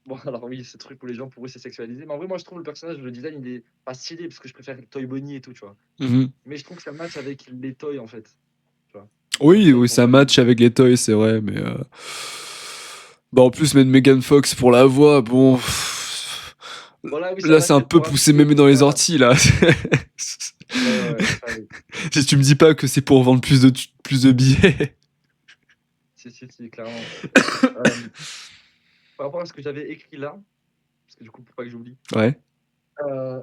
Bon, alors oui, ce truc pour les gens, pour eux, c'est sexualisé. Mais en vrai, moi je trouve le personnage, le design, il est pas stylé parce que je préfère Toy Bonnie et tout, tu vois. Mhm. Mais je trouve que ça match avec les toys en fait. Tu vois. Oui, Ça oui, répond ça pas mal. match avec les toys, c'est vrai, mais bah en plus mettre Megan Fox pour la voix, bon, Voilà, oui, ça là va, c'est un c'est peu pour poussé appuyer, même dans les voilà. orties là. Ouais, il fallait. Si tu me dis pas que c'est pour vendre plus de billets. Si, clairement. Par rapport à ce que j'avais écrit là, parce que du coup, pour pas que j'oublie, Ouais. heu,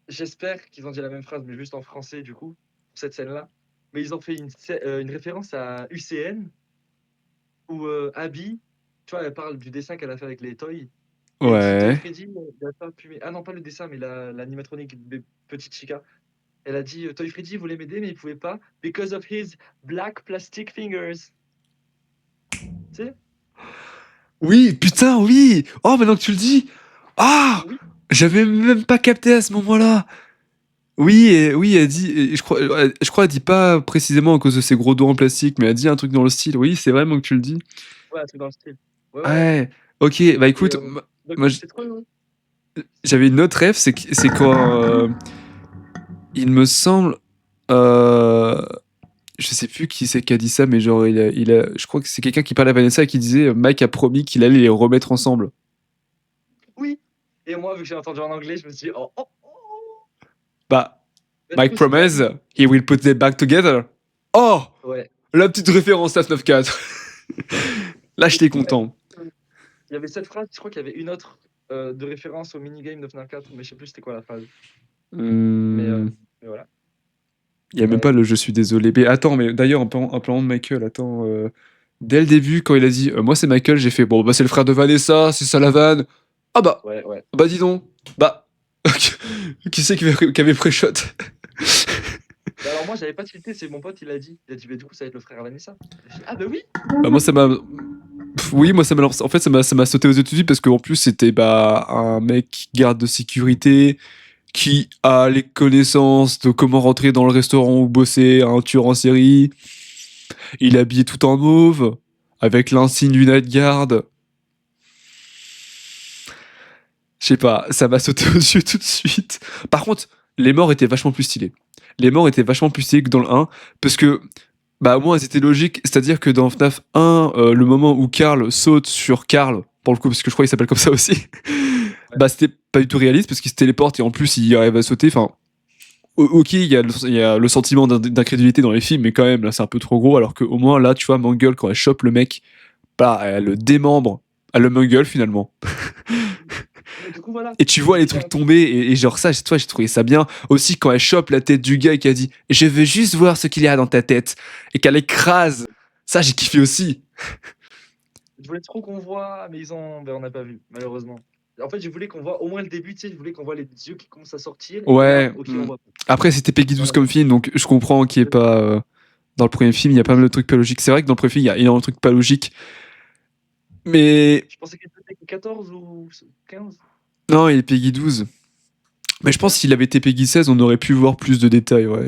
j'espère qu'ils ont dit la même phrase, mais juste en français du coup, pour cette scène-là. Mais ils ont fait une référence à UCN où, Abby, tu vois, elle parle du dessin qu'elle a fait avec les toys et elle dit: «Toy Ouais. Freddy, il a pas pu ah non, pas le dessin, mais l'animatronique de Petite Chica». Elle a dit: «Toy Freddy voulait m'aider, mais il pouvait pas because of his black plastic fingers». Tu sais? Oui, putain, oui. Oh, maintenant que tu le dis. Ah, Oui, j'avais même pas capté à ce moment-là. Oui, oui, elle dit, et je crois, elle dit pas précisément à cause de ses gros doigts en plastique, mais elle dit un truc dans le style. Oui, c'est vraiment que tu le dis. ouais, un truc dans le style. Ouais Ouais. Ok, bah et écoute, donc moi, c'est trop, j'avais une autre rêve, c'est quand il me semble, euh, je sais plus qui c'est qui a dit ça, mais genre je crois que c'est quelqu'un qui parlait à Vanessa et qui disait Mike a promis qu'il allait les remettre ensemble. oui et moi, vu que j'ai entendu en anglais, je me suis dit: «Oh, oh, oh!» Bah, Bah, du Mike coup, c'est promise Mike. he will put them back together. Oh, Ouais. la petite référence à 9-4. Là, Et j'étais du coup, content. il y avait cette phrase, je crois qu'il y avait une autre, de référence au minigame de FNAF 4, mais je sais plus c'était quoi la phrase. Mais, Hmm, mais voilà. il y a même pas le je suis désolé. Mais attends, mais d'ailleurs, en parlant de Michael, attends. Dès le début, quand il a dit moi c'est Michael, j'ai fait bon, bah c'est le frère de Vanessa, c'est ça la vanne. Ouais. Bah dis donc. Bah, qui c'est qui avait pré-shot? Bah, alors moi, j'avais pas tilté, c'est mon pote, il a dit. Il a dit: «Bah, du coup, ça va être le frère à Vanessa». J'ai dit: «Ah bah oui!» Bah moi ça m'a. Oui, moi en fait ça m'a sauté aux yeux tout de suite parce qu'en plus c'était bah un mec garde de sécurité qui a les connaissances de comment rentrer dans le restaurant où bosser un tueur en série. Il est habillé tout en mauve, avec l'insigne du Night Guard. Je sais pas, ça m'a sauté aux yeux tout de suite. Par contre, les morts étaient vachement plus stylés. Les morts étaient vachement plus stylés que dans le 1, parce que, bah, au moins, elles étaient logiques. C'est-à-dire que dans FNAF 1, le moment où Carl saute sur Carl, pour le coup, parce que je crois qu'il s'appelle comme ça aussi, Ouais. bah, c'était pas du tout réaliste, parce qu'il se téléporte et en plus, il arrive à sauter. Enfin, ok, il y a le sentiment d'incrédulité dans les films, mais quand même, là, c'est un peu trop gros, alors qu'au moins, là, tu vois, Mangle, quand elle chope le mec, bah, elle le démembre. Elle le Mangle, finalement. Mais du coup, voilà. Et tu vois Et les il y a trucs un truc tomber, et genre ça, toi, j'ai trouvé ça bien. Aussi, quand elle chope la tête du gars et qu'elle dit je veux juste voir ce qu'il y a dans ta tête, et qu'elle écrase, ça, j'ai kiffé aussi. je voulais trop qu'on voit, mais on n'a pas vu, malheureusement. En fait, je voulais qu'on voit au moins le début, tu sais, je voulais qu'on voit les yeux qui commencent à sortir et là, Ouais. OK, on voit pas. Après, c'était Peggy 12 Voilà, comme film, donc je comprends qu'il n'y ait pas. Dans le premier film, il y a pas mal de trucs pas logiques. C'est vrai que dans le premier film, il y a énormément de trucs pas logiques. Mais. je pensais qu'il était 14 ou 15. Non, il est Peggy 12. Mais je pense Ouais. que s'il avait été Peggy 16, on aurait pu voir plus de détails, ouais.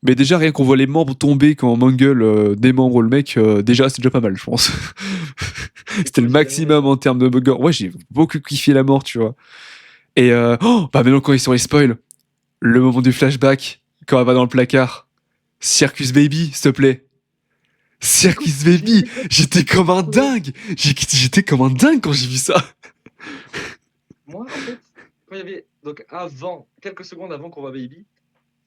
Mais déjà, rien qu'on voit les membres tomber quand Mangle démembre le mec, déjà, c'est déjà pas mal, je pense. C'est C'était le cool, j'ai bien aimé maximum ça. en termes de bugger. Ouais, j'ai beaucoup kiffé la mort, tu vois. Et oh, bah maintenant, quand ils sont les spoils, le moment du flashback, quand elle va dans le placard. Circus Baby, s'il te plaît. Écoute, Circus j'ai Baby, eu des j'étais comme un dingue. J'étais comme un dingue quand j'ai vu ça. moi, en fait, quand il y avait donc avant, quelques secondes avant qu'on voit Baby,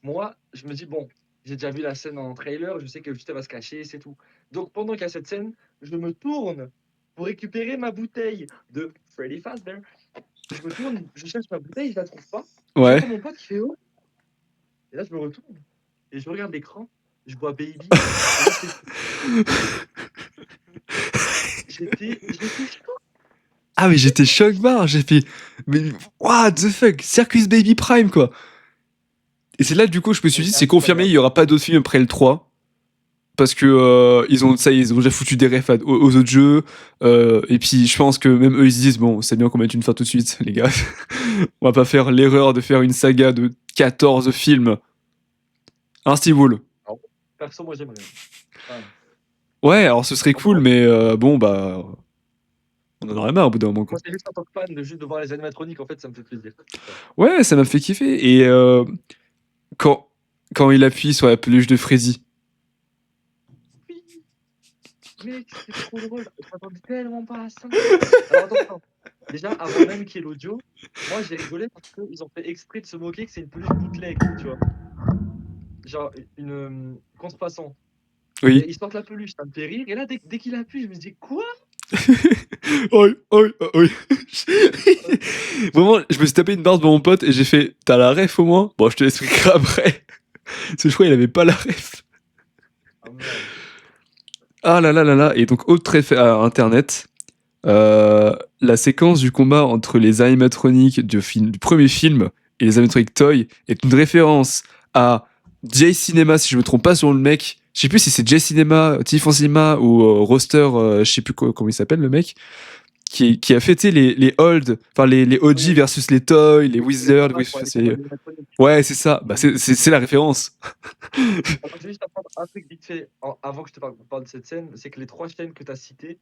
moi, je me dis: «Bon, j'ai déjà vu la scène en trailer, je sais que juste elle va se cacher, c'est tout». Donc pendant qu'il y a cette scène, je me tourne pour récupérer ma bouteille de Freddy Fazbear. Je me tourne, je cherche ma bouteille, je la trouve pas. Ouais. J'entends mon pote qui fait: «Oh!» et là, je me retourne et je regarde l'écran, je vois Baby et là, j'étais chaud. Ah, mais j'étais choc barre. J'ai fait. Mais what the fuck? Circus Baby Prime, quoi. Et c'est là, du coup, je me suis dit, C'est c'est confirmé, il y incroyable. aura pas d'autres films après le 3. Parce que ils ont ça, ils ont déjà foutu des refs aux autres jeux. Et puis je pense que même eux ils se disent bon, c'est bien qu'on mette une fin tout de suite, les gars. On va pas faire l'erreur de faire une saga de 14 films. Hein, Steve Wool? Alors, perso, moi, j'aimerais, hein. Enfin, Ouais, alors ce serait en cool, gros, mais bon bah on en aurait marre au bout d'un moment, quoi. moi, c'est juste en tant que fan de juste de voir les animatroniques, en fait, ça me fait plaisir. Voilà. Ouais, ça m'a fait kiffer. Et quand il appuie sur la peluche de Freddy, Mec, c'est trop drôle. Je m'attendais tellement pas à ça. Alors attends. Déjà, avant même qu'il y ait l'audio, moi j'ai rigolé parce qu'ils ont fait exprès de se moquer que c'est une peluche bootleg, tu vois. Genre une contrefaçon. Oui. Et ils sortent la peluche, ça me fait rire. Et là, dès qu'il appuie, je me dis quoi? Oi, oi, oi. Vraiment, je me suis tapé une barre devant mon pote et j'ai fait t'as la ref au moins? Bon, je te l'expliquerai après. Parce que je crois qu'il avait pas la ref. Ah merde. Ah là là là là. Et donc, autre effet à internet. La séquence du combat entre les animatroniques du premier film et les animatroniques Toy est une référence à J-Cinema, si je me trompe pas sur le mec. Je sais plus si c'est J-Cinema, Tifon Cinema ou Roster, je sais plus comment il s'appelle le mec, qui a fêté les old, enfin les OG Oui, versus les Toy, les les Wizards. combats pour aller contre l'animatronique. Ouais, c'est ça. Bah, c'est la référence. Alors, je vais juste apprendre un truc vite fait avant que je te parle de cette scène, c'est que les trois chaînes que tu as citées,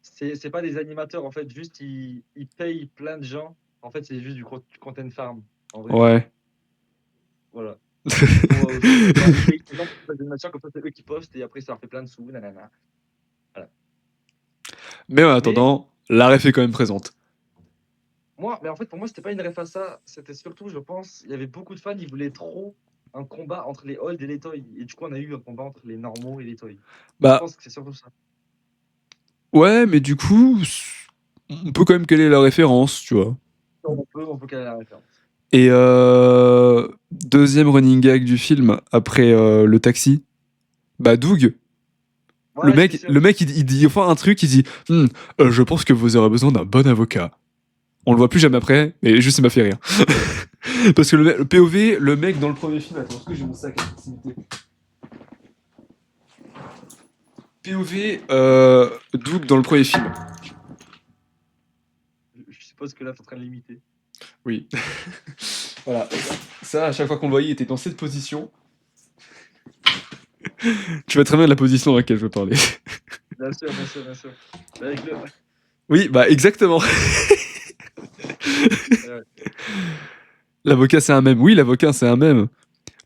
c'est pas des animateurs en fait, juste ils payent plein de gens. En fait, c'est juste du content farm, en vrai. Ouais. Voilà. Juste pour genre, ils payent les gens pour faire des animations, comme ça c'est eux qui postent et après ça leur fait plein de sous, nanana. Voilà. Mais en Mais attendant, la ref est quand même présente. mais en fait, pour moi, c'était pas une ref à ça. C'était surtout, je pense, il y avait beaucoup de fans, ils voulaient trop un combat entre les old et les toy. Et du coup, on a eu un combat entre les normaux et les toy. Je Bah, pense que c'est surtout ça. ouais, mais du coup, on peut quand même caler la référence, tu vois. On peut caler la référence. Et deuxième running gag du film, après le taxi, bah Doug, Ouais, j'étais sûr. le mec il dit enfin un truc, il dit je pense que vous aurez besoin d'un bon avocat. On le voit plus jamais après, mais juste ça m'a fait rire. Parce que le POV, le mec dans le premier film, attends, est-ce que j'ai mon sac à proximité? POV, Doug dans le premier film. Je suppose que là, t'es en train de l'imiter. Oui. Voilà. Ça, à chaque fois qu'on le voyait, il était dans cette position. Tu vois très bien la position dans laquelle je veux parler. Bien sûr, bien sûr, bien sûr. Avec le... Oui, bah exactement. Ouais. L'avocat, c'est un mème. Oui, l'avocat, c'est un mème.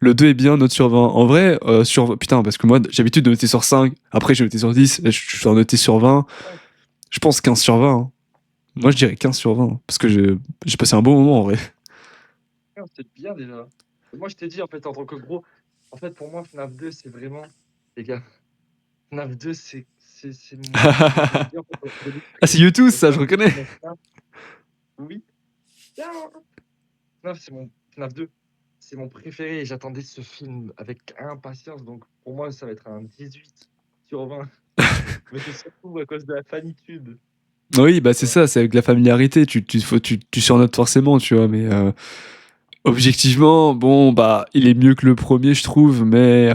Le 2 est bien, note sur 20. En vrai, putain, parce que moi, j'ai l'habitude de noter sur 5. Après, j'ai noté sur 10. Là, je suis noter sur 20. Je pense 15 sur 20. Hein. Moi, je dirais 15 sur 20. Parce que j'ai passé un bon moment, en vrai. C'est bien déjà. Moi, je t'ai dit, en fait, en tant que gros, en fait, pour moi, FNAF 2, c'est vraiment. Les gars, FNAF 2, c'est mon. Je l'ai dit, en fait, au début, Ah, c'est YouTube, mais ça, je FNAF 2, reconnais. c'est mon FNAF. Oui. FNAF, c'est mon FNAF 2. C'est mon préféré et j'attendais ce film avec impatience. Donc, pour moi, ça va être un 18 sur 20. Mais c'est surtout à cause de la fanitude. Oui, bah c'est Ouais. ça, c'est avec la familiarité. Tu surnotes forcément, tu vois, mais objectivement, bon, bah, il est mieux que le premier, je trouve, mais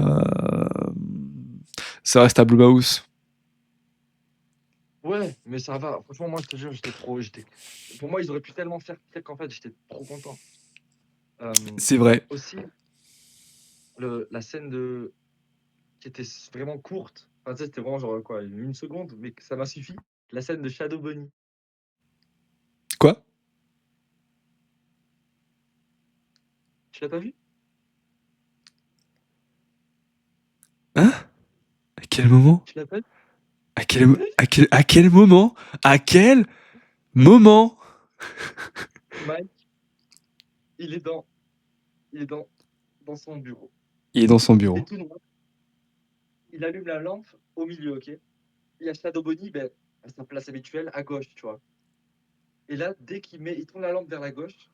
ça reste à Blue Mouse. Ouais, mais ça va. Franchement, moi, je te jure, Pour moi, ils auraient pu tellement faire pire qu'en fait, j'étais trop content. C'est vrai. Aussi, la scène qui était vraiment courte. Enfin, tu sais, c'était vraiment genre quoi, une seconde, mais ça m'a suffi. La scène de Shadow Bunny. Quoi? Tu l'as pas vu? Hein? À quel moment? Tu l'as pas vu? À Tu l'as quel, pas vu? à quel moment? À quel moment? Mike, il est dans, il est dans son bureau. Il est dans son C'est bureau. tout noir. Il allume la lampe au milieu, ok? Il y a Shadow Bunny, ben, à sa place habituelle, à gauche, tu vois. Et là, il tourne la lampe vers la gauche,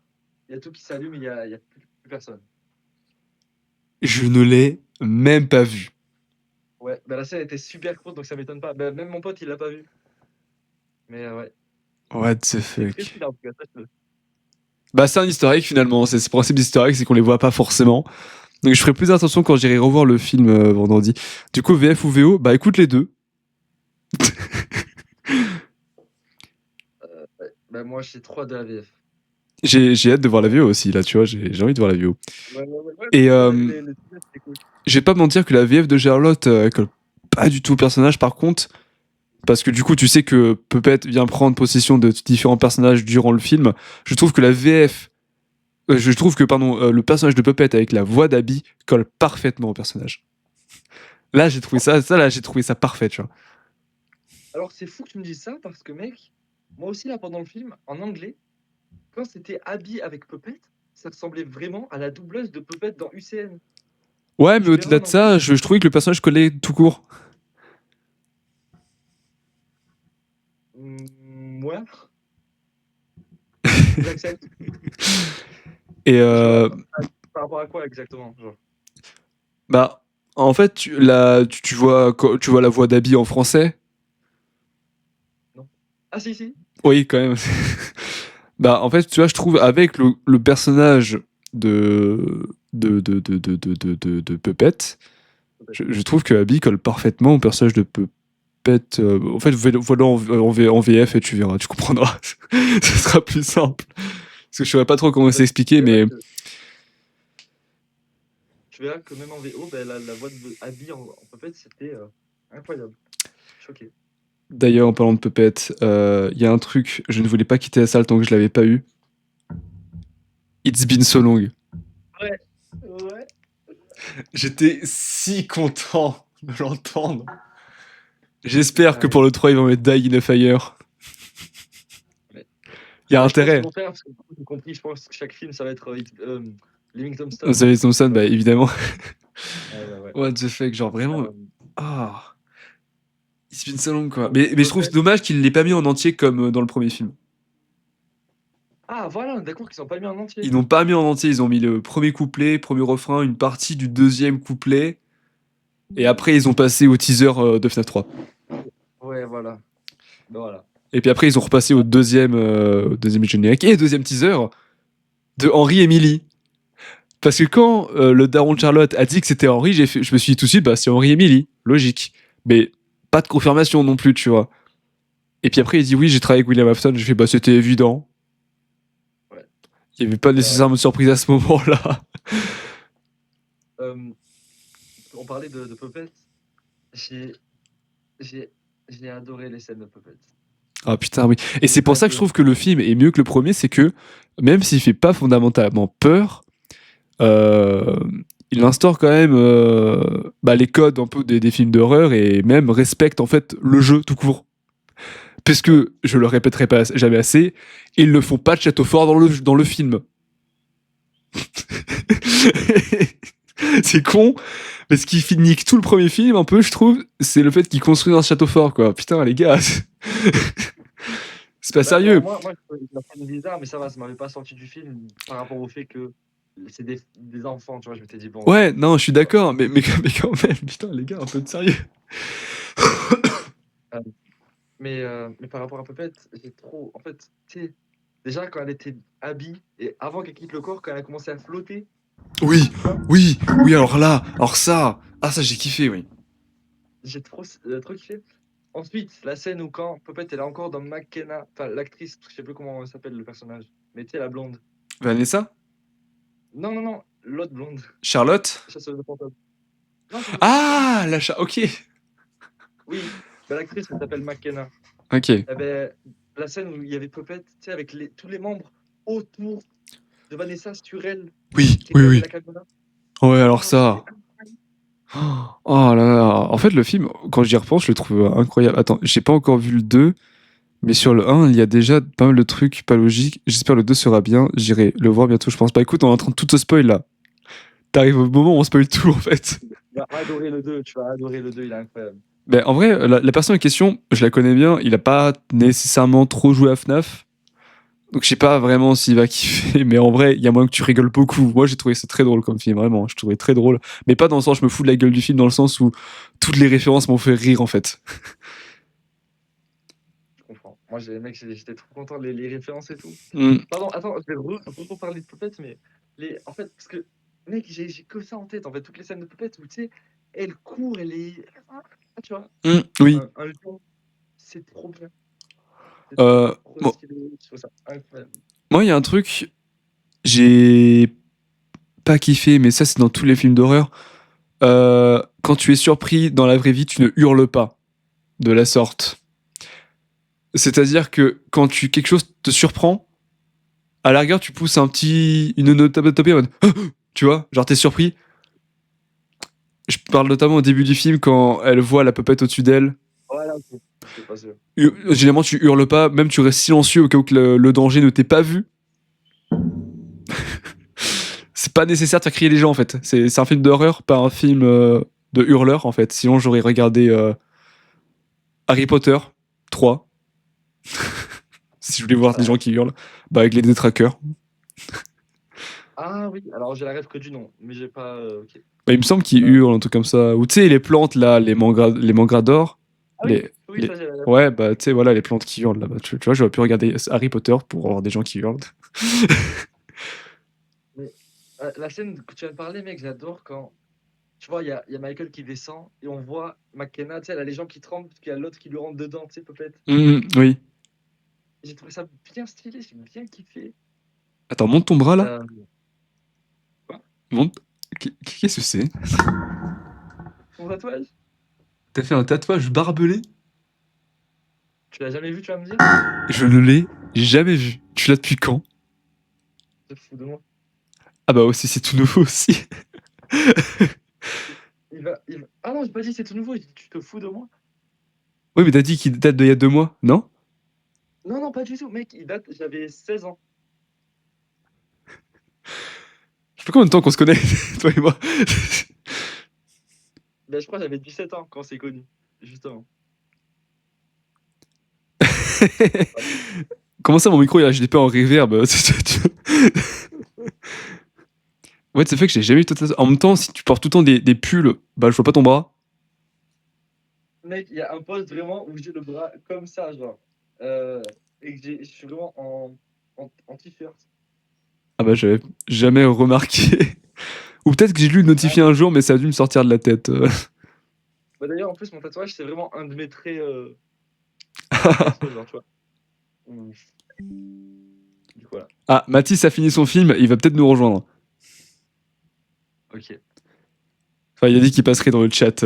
il y a tout qui s'allume, il y a plus personne. Je ne l'ai même pas vu. Ouais, ben la scène était super courte, donc ça m'étonne pas. Ben, même mon pote, il l'a pas vu. Mais ouais, What the c'est très fuck? stylé en tout cas. Bah, c'est un historique finalement. C'est le principe d'historique, c'est qu'on les voit pas forcément. Donc, je ferai plus attention quand j'irai revoir le film vendredi. Du coup, VF ou VO? Bah, écoute les deux. Ouais. Ben, moi, j'ai 3 de la VF. J'ai hâte de voir la VO aussi, là, tu vois. J'ai envie de voir la VO. Ouais, Et franchement, les tunnels, c'était cool. je vais pas te mentir que la VF de Charlotte colle pas du tout au personnage, par contre. Parce que du coup, tu sais que Puppet vient prendre possession de différents personnages durant le film. Je trouve que la VF. Je trouve que, pardon, le personnage de Puppet avec la voix d'Abby colle parfaitement au personnage. Là, j'ai trouvé ça, là, j'ai trouvé ça parfait, tu vois. Alors, c'est fou que tu me dises ça parce que, mec, moi aussi, là, pendant le film, en anglais, quand c'était Abby avec Puppet, ça ressemblait vraiment à la doubleuse de Puppet dans UCN. Ouais, mais Tu verras au-delà en de anglais. ça, je trouvais que le personnage collait tout court. Ouais, j'accepte. Et Genre, par rapport à quoi exactement? Genre. bah, en fait, tu vois, tu vois la voix d'Abby en français. Non. Ah, si, si. Oui, quand même. Bah, en fait, tu vois, je trouve avec le personnage de Puppet, Puppet. je trouve que Abby colle parfaitement au personnage de Puppet. En fait, voilà en VF et tu verras, tu comprendras. Ce sera plus simple. Parce que je saurais pas trop comment Tu s'expliquer, verras mais que, tu verras que même en VO, ben, la voix de Abby en Puppet, c'était incroyable. Choqué. d'ailleurs, en parlant de Puppet, il y a un truc, je ne voulais pas quitter la salle tant que je l'avais pas eu. It's been so long. Ouais. Ouais. J'étais si content de l'entendre. J'espère que Ouais. pour le 3, ils vont mettre Die in a Fire. Ouais. Il y a Je pense qu'ils intérêt. vont faire, parce que j'ai compris, je pense que chaque film, ça va être Living Tombstone. Xavier Thompson, Ouais, bah évidemment. ouais, ouais. What the fuck, genre vraiment. Euh, Ah, It's been so long quoi. pour Mais je trouve Puppet. dommage qu'il l'ait pas mis en entier comme dans le premier film. Ah, voilà, d'accord, qu'ils n'ont pas mis en entier. Ils n'ont pas mis en entier, ils ont mis le premier couplet, premier refrain, une partie du deuxième couplet, et après ils ont passé au teaser de FNAF 3. Ouais, voilà. Voilà. Et puis après ils ont repassé au deuxième générique et deuxième teaser de Henri et Millie. Parce que quand le daron de Charlotte a dit que c'était Henri, je me suis dit tout de suite, bah c'est Henri et Millie, logique. Mais pas de confirmation non plus, tu vois. Et puis après il dit oui, j'ai travaillé avec William Afton, j'ai fait bah c'était évident. Ouais. Il n'y avait pas nécessairement de surprise à ce moment-là. Euh, on parlait de Puppet. J'ai j'ai- j'ai adoré les scènes de Puppet. Ah putain, oui. Et J'ai c'est pour ça que je adoré. trouve que le film est mieux que le premier, c'est que même s'il fait pas fondamentalement peur, euh, il instaure quand même bah, les codes un peu des films d'horreur et même respecte en fait le jeu tout court. Parce Ouais. que, je le répéterai pas jamais assez, ils ne font pas de château fort dans le film. C'est con, mais ce qui nique tout le premier film un peu, je trouve, c'est le fait qu'ils construisent un château fort, quoi. Putain, les gars, c'est pas Bah, alors sérieux. moi je trouvais la scène bizarre, mais ça va, ça m'avait pas sorti du film par rapport au fait que c'est des enfants, tu vois. Je m'étais dit, bon, Ouais, non, je suis ça va. d'accord, mais quand même, putain, les gars, un peu de sérieux. Euh, mais par rapport à Puppet, j'ai trop. En fait, tu sais, déjà quand elle était habillée et avant qu'elle quitte le corps, quand elle a commencé à flotter, Oui, tu vois, oui, alors là, alors ça, ah ça j'ai kiffé, oui. j'ai trop kiffé. Ensuite, la scène où quand Puppet elle est encore dans McKenna, enfin l'actrice, je sais plus comment elle s'appelle le personnage, mais tu sais, la blonde. Vanessa? Non, non, non, l'autre blonde, Charlotte? chasseuse de fantômes. Non, chasseuse de fantômes. Ah, ok. Oui, bah, l'actrice elle s'appelle McKenna. Ok. Eh ben, la scène où il y avait Puppet, tu sais, avec tous les membres autour de Vanessa sur elle, Oui, qui oui, était avec oui. la caméra. Ouais, alors Oh, c'était ça. Oh là là. En fait, le film, quand j'y repense, je le trouve incroyable. Attends, j'ai pas encore vu le 2, mais sur le 1, il y a déjà pas mal de trucs pas logiques. J'espère le 2 sera bien. J'irai le voir bientôt, je pense. Bah écoute, on est en train de tout te spoil là. T'arrives au moment où on spoil tout en fait. tu vas adorer le 2, tu vas adorer le 2, il est incroyable. Ben, en vrai, la personne en question, je la connais bien. Il a pas nécessairement trop joué à FNAF. Donc je sais pas vraiment s'il va kiffer, mais en vrai, il y a moyen que tu rigoles beaucoup. Moi, j'ai trouvé ça très drôle comme film, vraiment. Je trouvais très drôle. Mais pas dans le sens, je me fous de la gueule du film, dans le sens où toutes les références m'ont fait rire, en fait. Je comprends. Moi, mec, j'étais trop content, les références et tout. Mm. Pardon, attends, je vais reparler de Puppet, mais en fait, parce que, mec, j'ai que ça en tête, en fait, toutes les scènes de Puppet où, tu sais, elle court, elle est. Ah, tu vois, Mm, oui. un lion, c'est trop bien. C'est trop Bon, stylé, je trouve ça incroyable. moi, il y a un truc, j'ai pas kiffé, mais ça, c'est dans tous les films d'horreur. Quand tu es surpris dans la vraie vie, tu ne hurles pas de la sorte. C'est-à-dire que quand quelque chose te surprend, à la rigueur, tu pousses une onomatopée en mode tu vois, genre t'es surpris. Je parle notamment au début du film quand elle voit la puppette au-dessus d'elle. Voilà, ok. C'est pas sûr. Généralement, tu hurles pas, même tu restes silencieux au cas où que le danger ne t'ait pas vu. C'est pas nécessaire de faire crier les gens en fait. C'est un film d'horreur, pas un film de hurleur en fait. Sinon, j'aurais regardé Harry Potter 3. Si je voulais voir des gens qui hurlent, bah avec les détraqueurs. Ah oui, alors j'ai la rêve que du nom, mais j'ai pas. Ok. Bah, il me semble qu'ils hurlent, un truc comme ça. Ou tu sais, les plantes là, les mangras d'or. Ah oui, Les, oui, les... ça j'ai la rêve. Ouais, bah tu sais, voilà, les plantes qui hurlent là-bas. Tu vois, j'aurais pu regarder Harry Potter pour avoir des gens qui hurlent. Mais la scène que tu viens de parler, mec, j'adore quand. Tu vois, il y a Michael qui descend et on voit McKenna, tu sais, elle a les jambes qui tremblent parce qu'il y a l'autre qui lui rentre dedans, tu sais, Popette. Oui. J'ai trouvé ça bien stylé, j'ai bien kiffé. Attends, monte ton bras là. Euh, Quoi? Monte. Qu'est-ce que c'est? Ton tatouage? T'as fait un tatouage barbelé? Tu l'as jamais vu, tu vas me dire? Je ne l'ai jamais vu. Tu l'as depuis quand? Tu te fous de moi. Ah bah aussi, c'est tout nouveau aussi. Ah non, j'ai pas dit c'est tout nouveau, j'ai dit tu te fous de moi. Oui, mais t'as dit qu'il date d'il y a 2 mois, non? Non, non, pas du tout, mec, il date, j'avais 16 ans. Je sais pas combien de temps qu'on se connaît, toi et moi. Ben, je crois que j'avais 17 ans quand c'est connu, justement. Comment ça, mon micro, il j'étais pas en reverb? Ouais, c'est fait que j'ai jamais eu de tatouage. En même temps, si tu portes tout le temps des pulls, bah je vois pas ton bras. Mec, il y a un poste vraiment où j'ai le bras comme ça, genre. Et que je suis vraiment en t-shirt. Ah bah j'avais jamais remarqué. Ou peut-être que j'ai dû le Ah, notifier un jour, mais ça a dû me sortir de la tête. bah d'ailleurs, en plus, mon tatouage, c'est vraiment un de mes traits perso, genre, tu vois. Hum, Du coup, voilà. Ah, Mathis a fini son film, il va peut-être nous rejoindre. Ok. Enfin, il a dit qu'il passerait dans le chat.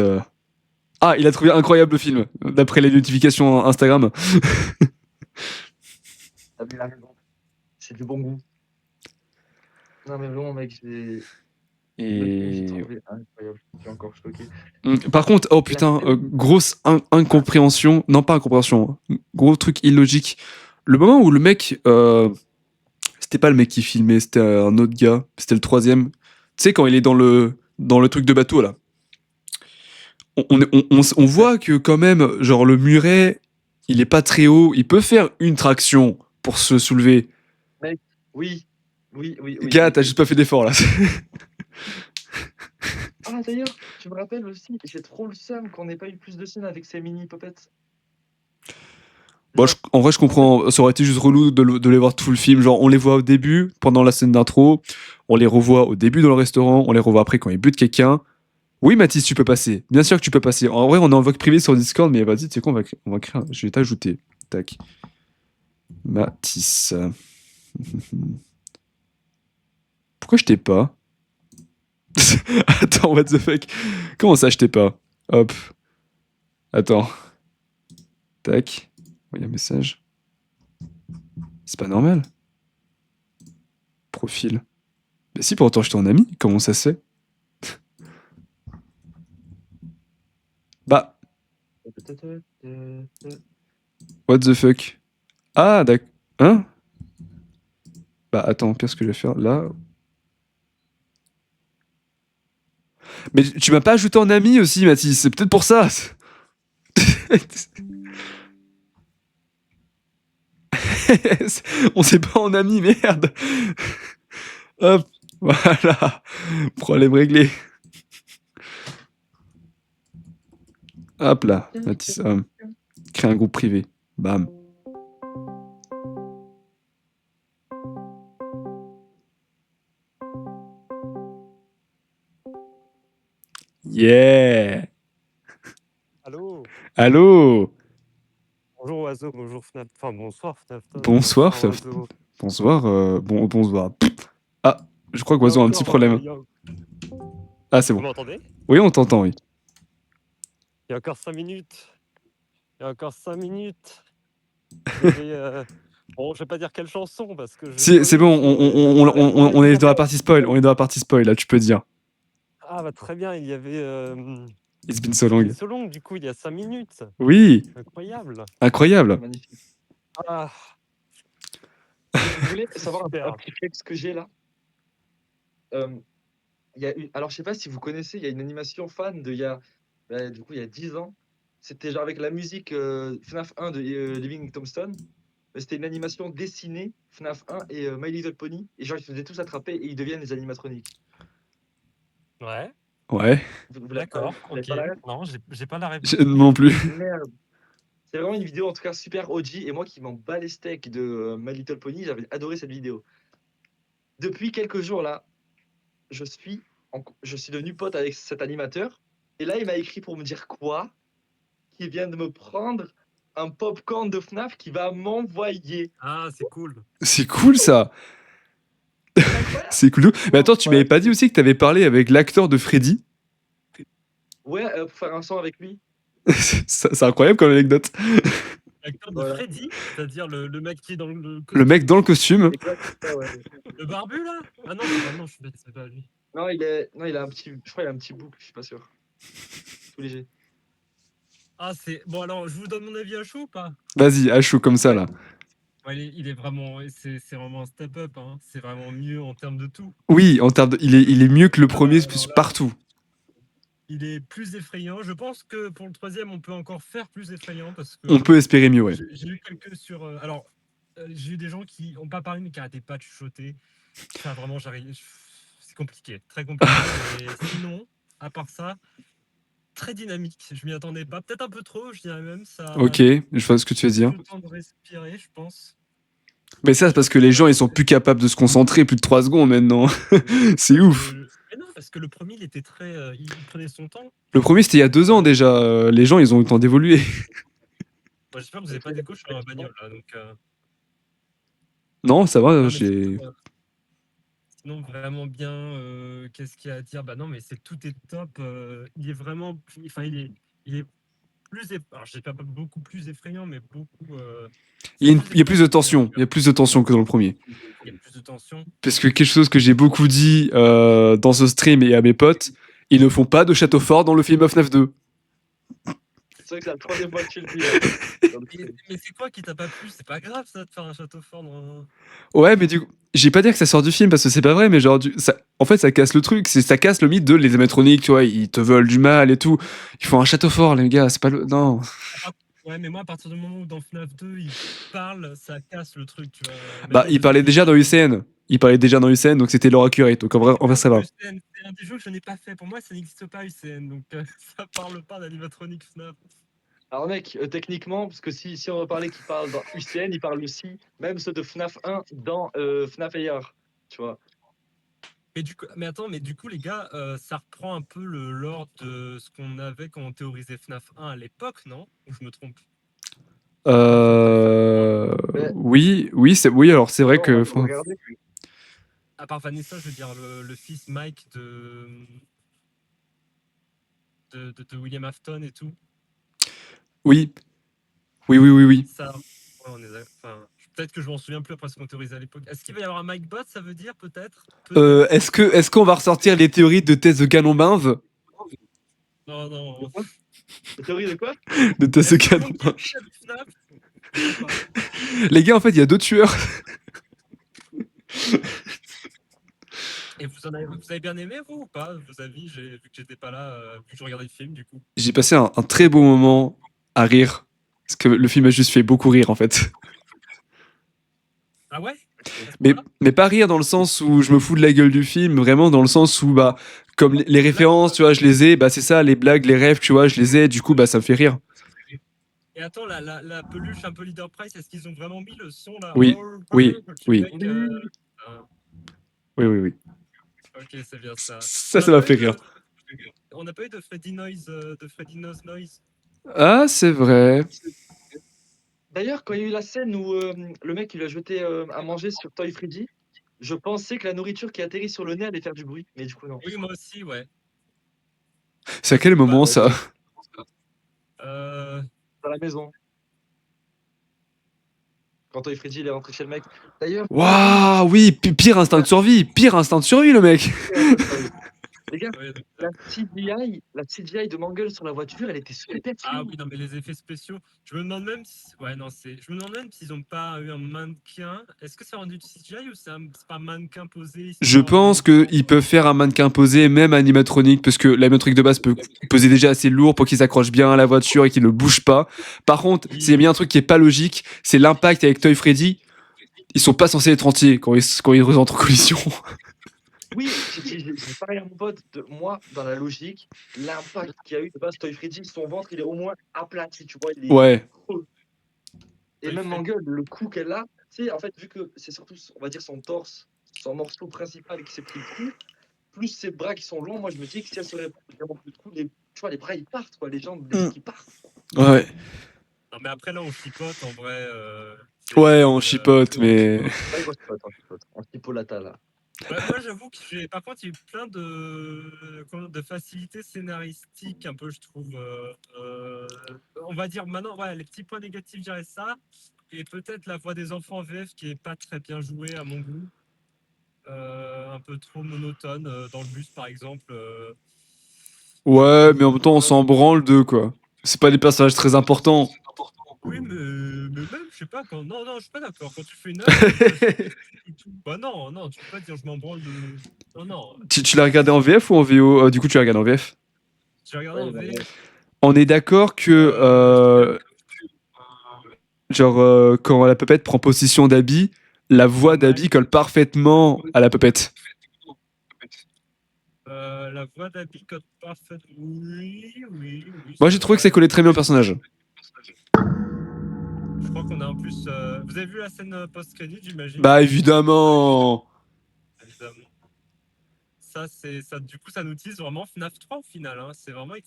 Ah, il a trouvé incroyable le film, d'après les notifications Instagram. Ah, mais il a raison. C'est du bon goût. Non, mais vraiment, mec, j'ai Et trouvé incroyable. Je suis encore choqué. Par contre, oh La putain, scène. grosse incompréhension. Non, pas incompréhension. Gros truc illogique. Le moment où le mec. C'était pas le mec qui filmait, c'était un autre gars. C'était le troisième. Tu sais, quand il est dans le truc de bateau, là. On voit que, quand même, genre, le muret, il est pas très haut. Il peut faire une traction pour se soulever. Mec, oui. Oui, oui, oui, Gars, oui, t'as oui. juste pas fait d'effort, là. Ah, d'ailleurs, tu me rappelles aussi, j'ai trop le seum qu'on n'ait pas eu plus de scènes avec ces mini popettes. Bon, Genre, en vrai, je en fait, comprends. Ça aurait été juste relou de les voir tout le film. Genre, on les voit au début, pendant la scène d'intro. On les revoit au début dans le restaurant. On les revoit après quand ils butent quelqu'un. Oui, Mathis, tu peux passer. Bien sûr que tu peux passer. En vrai, on est en vogue privé sur Discord, mais vas-y, tu sais quoi, on va créer. Je vais t'ajouter. Tac. Mathis. Pourquoi je t'ai pas? Attends, what the fuck? Comment ça, je t'ai pas? Hop. Attends. Tac. Envoyer un message. C'est pas normal. Profil. Bah si, pourtant, je t'en ami. Comment ça se fait? Bah, what the fuck? Ah, d'accord. Hein? Bah, attends, qu'est-ce que je vais faire là? Mais tu m'as pas ajouté en ami aussi, Mathis. C'est peut-être pour ça. On s'est pas en ami, merde. Hop, voilà. Problème réglé. Hop là, Mathis. Créer un groupe privé. Bam. Yeah. Allô? Allô. Bonjour Oiseau, bonjour Fnaf. Enfin bonsoir Fnafton, Bonsoir, bonsoir Oiseau. bonsoir. Bonsoir. Ah, je crois que Il y a Oiseau a un petit encore, problème. Ah, c'est Vous bon. m'entendez? Oui, on t'entend, oui. Il y a encore 5 minutes. Il y a encore 5 minutes. Il y avait, bon, je vais pas dire quelle chanson parce que je vais C'est spoiler bon, le film, mais on est on est bien dans la dans partie spoil. On est dans la partie spoil, là, tu peux dire. Ah bah très bien, il y avait It's been so long. C'est so long, du coup, il y a 5 minutes. Oui, Incroyable. incroyable. Magnifique. Ah, Vous voulez savoir un super. petit flex que j'ai là? Il y a alors je sais pas si vous connaissez, il y a une animation fan de du coup il y a 10 ans. C'était genre avec la musique FNAF 1 de Living Tombstone. Mais c'était une animation dessinée, FNAF 1 et My Little Pony. Et genre ils se faisaient tous attraper et ils deviennent les animatroniques. Ouais, Ouais, Vous l'avez d'accord, vous l'avez ok. pas la ref? Non, j'ai pas la rêve. moi non plus. Merde. C'est vraiment une vidéo en tout cas super OG et moi qui m'en bats les steaks de My Little Pony, j'avais adoré cette vidéo. Depuis quelques jours là, je suis devenu pote avec cet animateur et là il m'a écrit pour me dire quoi? Qu'il vient de me prendre un popcorn de FNAF qu'il va m'envoyer. Ah, c'est cool. C'est cool ça. C'est incroyable. C'est cool. Mais attends, tu Ouais, m'avais pas dit aussi que t'avais parlé avec l'acteur de Freddy. ouais, pour faire un son avec lui. C'est incroyable comme anecdote. L'acteur de Voilà. Freddy, c'est-à-dire le mec qui est dans le Le costume, mec dans le costume. Exact, ça, ouais. le barbu là. Ah non, non, je suis bête, c'est pas lui. Non, il a un petit, je crois, il a un petit bouc, je suis pas sûr. Tout léger. Ah, c'est bon. Alors, je vous donne mon avis à chaud ou pas? Vas-y, à chaud comme ça là. Ouais, il est vraiment, c'est vraiment un step up. Hein. C'est vraiment mieux en termes de tout. Oui, en termes il est mieux que le premier alors là- partout. Il est plus effrayant. Je pense que pour le troisième, on peut encore faire plus effrayant parce que On peut espérer mieux, ouais. j'ai eu quelques sur. Alors, j'ai eu des gens qui n'ont pas parlé mais qui arrêtaient pas de chuchoter. Ça, vraiment, j'arrive. C'est compliqué, très compliqué. Mais sinon, à part ça, très dynamique. Je m'y attendais pas. Peut-être un peu trop, je dirais même. Ça. Ok, je vois ce que tu veux dire. Le temps de respirer, je pense. Mais ça, c'est parce que les gens, ils sont plus capables de se concentrer plus de 3 secondes maintenant. C'est ouf. Mais non, parce que le premier, il était très. Il prenait son temps. Le premier, c'était il y a 2 ans déjà. Les gens, ils ont eu le temps d'évoluer. Moi, j'espère que vous n'avez pas d'écho sur la bagnole là. Donc, Non, ça va, non, mais j'ai. sinon, vraiment bien. Qu'est-ce qu'il y a à dire? Bah non, mais c'est tout est top. Il est vraiment. Enfin, il est plus. Alors, je sais pas beaucoup plus effrayant, mais beaucoup. Il y a plus de tension. Il y a plus de tension que dans le premier. Il y a plus de tension. Parce que quelque chose que j'ai beaucoup dit dans ce stream et à mes potes, ils ne font pas de château fort dans le film of 2. C'est vrai que c'est la troisième fois que tu le dis. Là. Mais c'est quoi qui t'a pas plu? C'est pas grave ça de faire un château fort dans. Ouais, mais du coup, j'ai pas dire que ça sort du film parce que c'est pas vrai, mais genre, en fait, ça casse le truc, ça casse le mythe de les animatroniques, tu vois, ils te veulent du mal et tout. Ils font un château fort, les gars, c'est pas le. Non. Ouais, mais moi, à partir du moment où dans FNAF 2, il parle, ça casse le truc, tu vois. Bah, il parlait déjà dans UCN. Il parlait déjà dans UCN, donc c'était leur accurate. Donc en vrai, ça va. UCN, c'est un des jeux que je n'ai pas fait. Pour moi, ça n'existe pas UCN, donc ça parle pas d'animatronique FNAF. Alors mec, techniquement, parce que si on reparlait qu'il parle dans UCN, il parle aussi, même ceux de FNAF 1 dans FNAF AR, tu vois. Mais attends, mais du coup, les gars, ça reprend un peu le lore de ce qu'on avait quand on théorisait FNAF 1 à l'époque, non? Ou je me trompe? Oui, oui, alors c'est vrai Non, que. on va regarder. À part Vanessa, je veux dire le fils Mike de William Afton et tout. Oui. Oui. Ça, ouais, enfin, peut-être que je m'en souviens plus après ce qu'on théorisait à l'époque. Est-ce qu'il va y avoir un Mike Bot, ça veut dire peut-être? Est-ce qu'on va ressortir les théories de thèse de canon binve? Non, non. La théorie de quoi? De thèse de canon binve. Les gars, en fait, il y a 2 tueurs. Et vous avez bien aimé, vous, ou pas, vos avis? Vu que j'étais pas là, vu que je regardais le film, du coup. J'ai passé un très beau moment à rire. Parce que le film a juste fait beaucoup rire, en fait. Ah ouais? Mais pas rire dans le sens où je me fous de la gueule du film, vraiment dans le sens où, bah, comme les références, tu vois, je les ai, bah, c'est ça, les blagues, les rêves, tu vois, je les ai, du coup, bah, ça me fait rire. Et attends, la peluche un peu Leader Price, est-ce qu'ils ont vraiment mis le son là? Oui, oui. Oui. Oui. Ok, c'est bien ça. Ça m'a fait rire. On n'a pas eu de Freddy Noise, de Freddy Noise. Ah, c'est vrai. D'ailleurs, quand il y a eu la scène où le mec il lui a jeté à manger sur Toy Freddy, je pensais que la nourriture qui atterrit sur le nez allait faire du bruit, mais du coup non. Oui, moi aussi, ouais. C'est à quel moment ça? Dans la maison. Quand Toy Freddy il est rentré chez le mec. D'ailleurs. Waouh, oui, pire instinct de survie, le mec. Les gars, Ouais, donc, la CGI de Mangle sur la voiture, elle était super ah fluide. oui, non, mais les effets spéciaux, je me demande même si... Ouais, non, je me demande même s'ils n'ont pas eu un mannequin. Est-ce que c'est rendu de CGI ou c'est pas un mannequin posé Je histoire pense de... qu'ils peuvent faire un mannequin posé, même animatronique, parce que l'animatronique de base peut peser déjà assez lourd pour qu'il s'accroche bien à la voiture et qu'il ne bouge pas. Par contre, s'il y a bien un truc qui est pas logique, c'est l'impact avec Toy Freddy. Ils sont pas censés être entiers quand ils rentrent en collision. Oui, j'ai parlé à mon pote, moi, dans la logique, l'impact qu'il y a eu de base, Toy Freddy, son ventre, il est au moins aplati, tu vois, il est Ouais. creux. Et Toy même Freddy. Mangle, le coup qu'elle a, tu sais, en fait, vu que c'est surtout, on va dire, son torse, son morceau principal qui s'est pris le coup, plus ses bras qui sont longs, moi, je me dis que si elle serait vraiment plus de coup, tu vois, les bras, ils partent, quoi, les jambes, les trucs, ils partent. Ouais. Non, mais après, là, on chipote, en vrai. Ouais, on chipote, mais. Ouais, on chipote. On chipolata, là. Ouais, moi, j'avoue que par contre, il y a eu plein de facilités scénaristiques, un peu, je trouve. On va dire maintenant, ouais, les petits points négatifs, je dirais ça. Et peut-être la voix des enfants en VF qui est pas très bien jouée à mon goût. Un peu trop monotone dans le bus, par exemple. Ouais, mais en même temps, on s'en branle d'eux, quoi. C'est pas des personnages très importants. Oui, mais même, je sais pas, quand... Non, non, je suis pas d'accord. Quand tu fais une œuvre, faut que ça soit et tout. Bah non, non, tu peux pas dire je m'en branle de... Non, non, Tu l'as regardé en VF ou en VO? Du coup, tu l'as regardé en VF. j'ai regardé Ouais, en VF. On est d'accord que, genre, quand la pupette prend possession d'Abby, la voix d'Abby colle parfaitement à la pupette. La voix d'Abby code parfaite. Oui, oui, oui, Moi, c'est j'ai trouvé que ça vrai. collait très bien au personnage. Je crois qu'on a en plus. Vous avez vu la scène post-crédit, j'imagine? Bah, évidemment. Évidemment. Ça, ça, du coup, ça nous tease vraiment FNAF 3 au final. Hein. C'est vraiment, il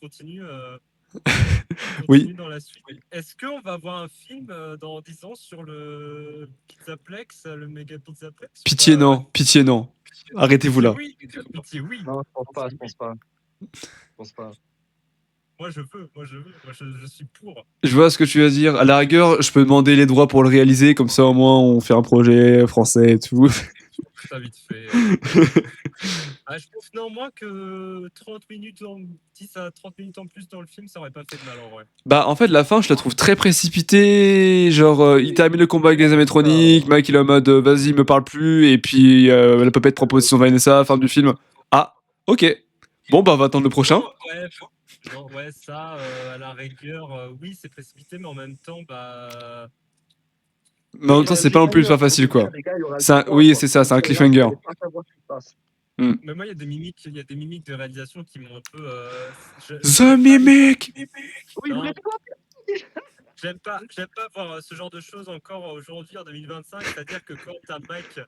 Oui. continue dans la suite. Est-ce qu'on va avoir un film dans 10 ans sur le Pizzaplex, le méga Pizzaplex ou Pitié, pas? non. Pitié, non. Arrêtez-vous Pitié, là. oui. Pitié, oui. Non, je pense pas, je pense pas. Je pense pas. Moi, je veux. Moi, je suis pour. Je vois ce que tu vas dire. À la rigueur, je peux demander les droits pour le réaliser, comme ça au moins on fait un projet français et tout. Ça vite fait. Ah, je pense néanmoins que 30 minutes 10 à 30 minutes en plus dans le film, ça aurait pas fait de mal en vrai. Bah en fait la fin je la trouve très précipitée, genre il termine le combat avec les animatroniques, Mike il est en mode vas-y me parle plus et puis la puppet prend possession de Vanessa, fin du film. Ah ok, bon bah on va attendre le prochain. Ouais, non, ouais, ça, à la rigueur, oui, c'est précipité, mais en même temps, bah. Mais en même temps c'est pas non plus ultra facile quoi. Oui c'est ça, c'est un cliffhanger. Hmm. Mais moi, il y a des mimiques de réalisation qui m'ont un peu. The Mimic. Oui, Non, mais j'aime pas voir ce genre de choses encore aujourd'hui en 2025. C'est-à-dire que quand t'as Mike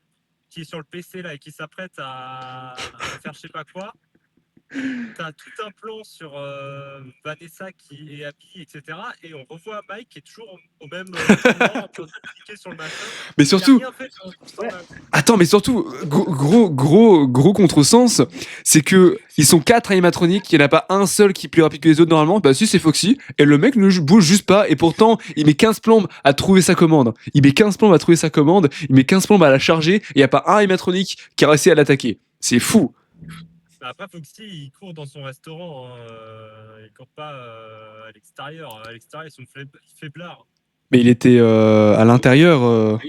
qui est sur le PC là et qui s'apprête à faire je sais pas quoi, t'as tout un plan sur Vanessa qui est habillée, etc. Et on revoit Mike qui est toujours au même endroit en train de cliquer sur le machin. Mais Il a surtout, rien fait pendant tout ce temps-là. attends, mais surtout, gros contresens, c'est que ils sont 4 animatroniques, il n'y en a pas un seul qui est plus rapide que les autres normalement. Bah si, c'est Foxy, et le mec ne bouge juste pas, et pourtant, il met 15 plombes à trouver sa commande. Il met 15 plombes à trouver sa commande, il met 15 plombes à la charger, et il n'y a pas un animatronique qui a réussi à l'attaquer. C'est fou. Bah, après, Foxy, il court dans son restaurant. Hein, il court pas à l'extérieur. À l'extérieur, ils sont faiblards. Mais il était à l'intérieur.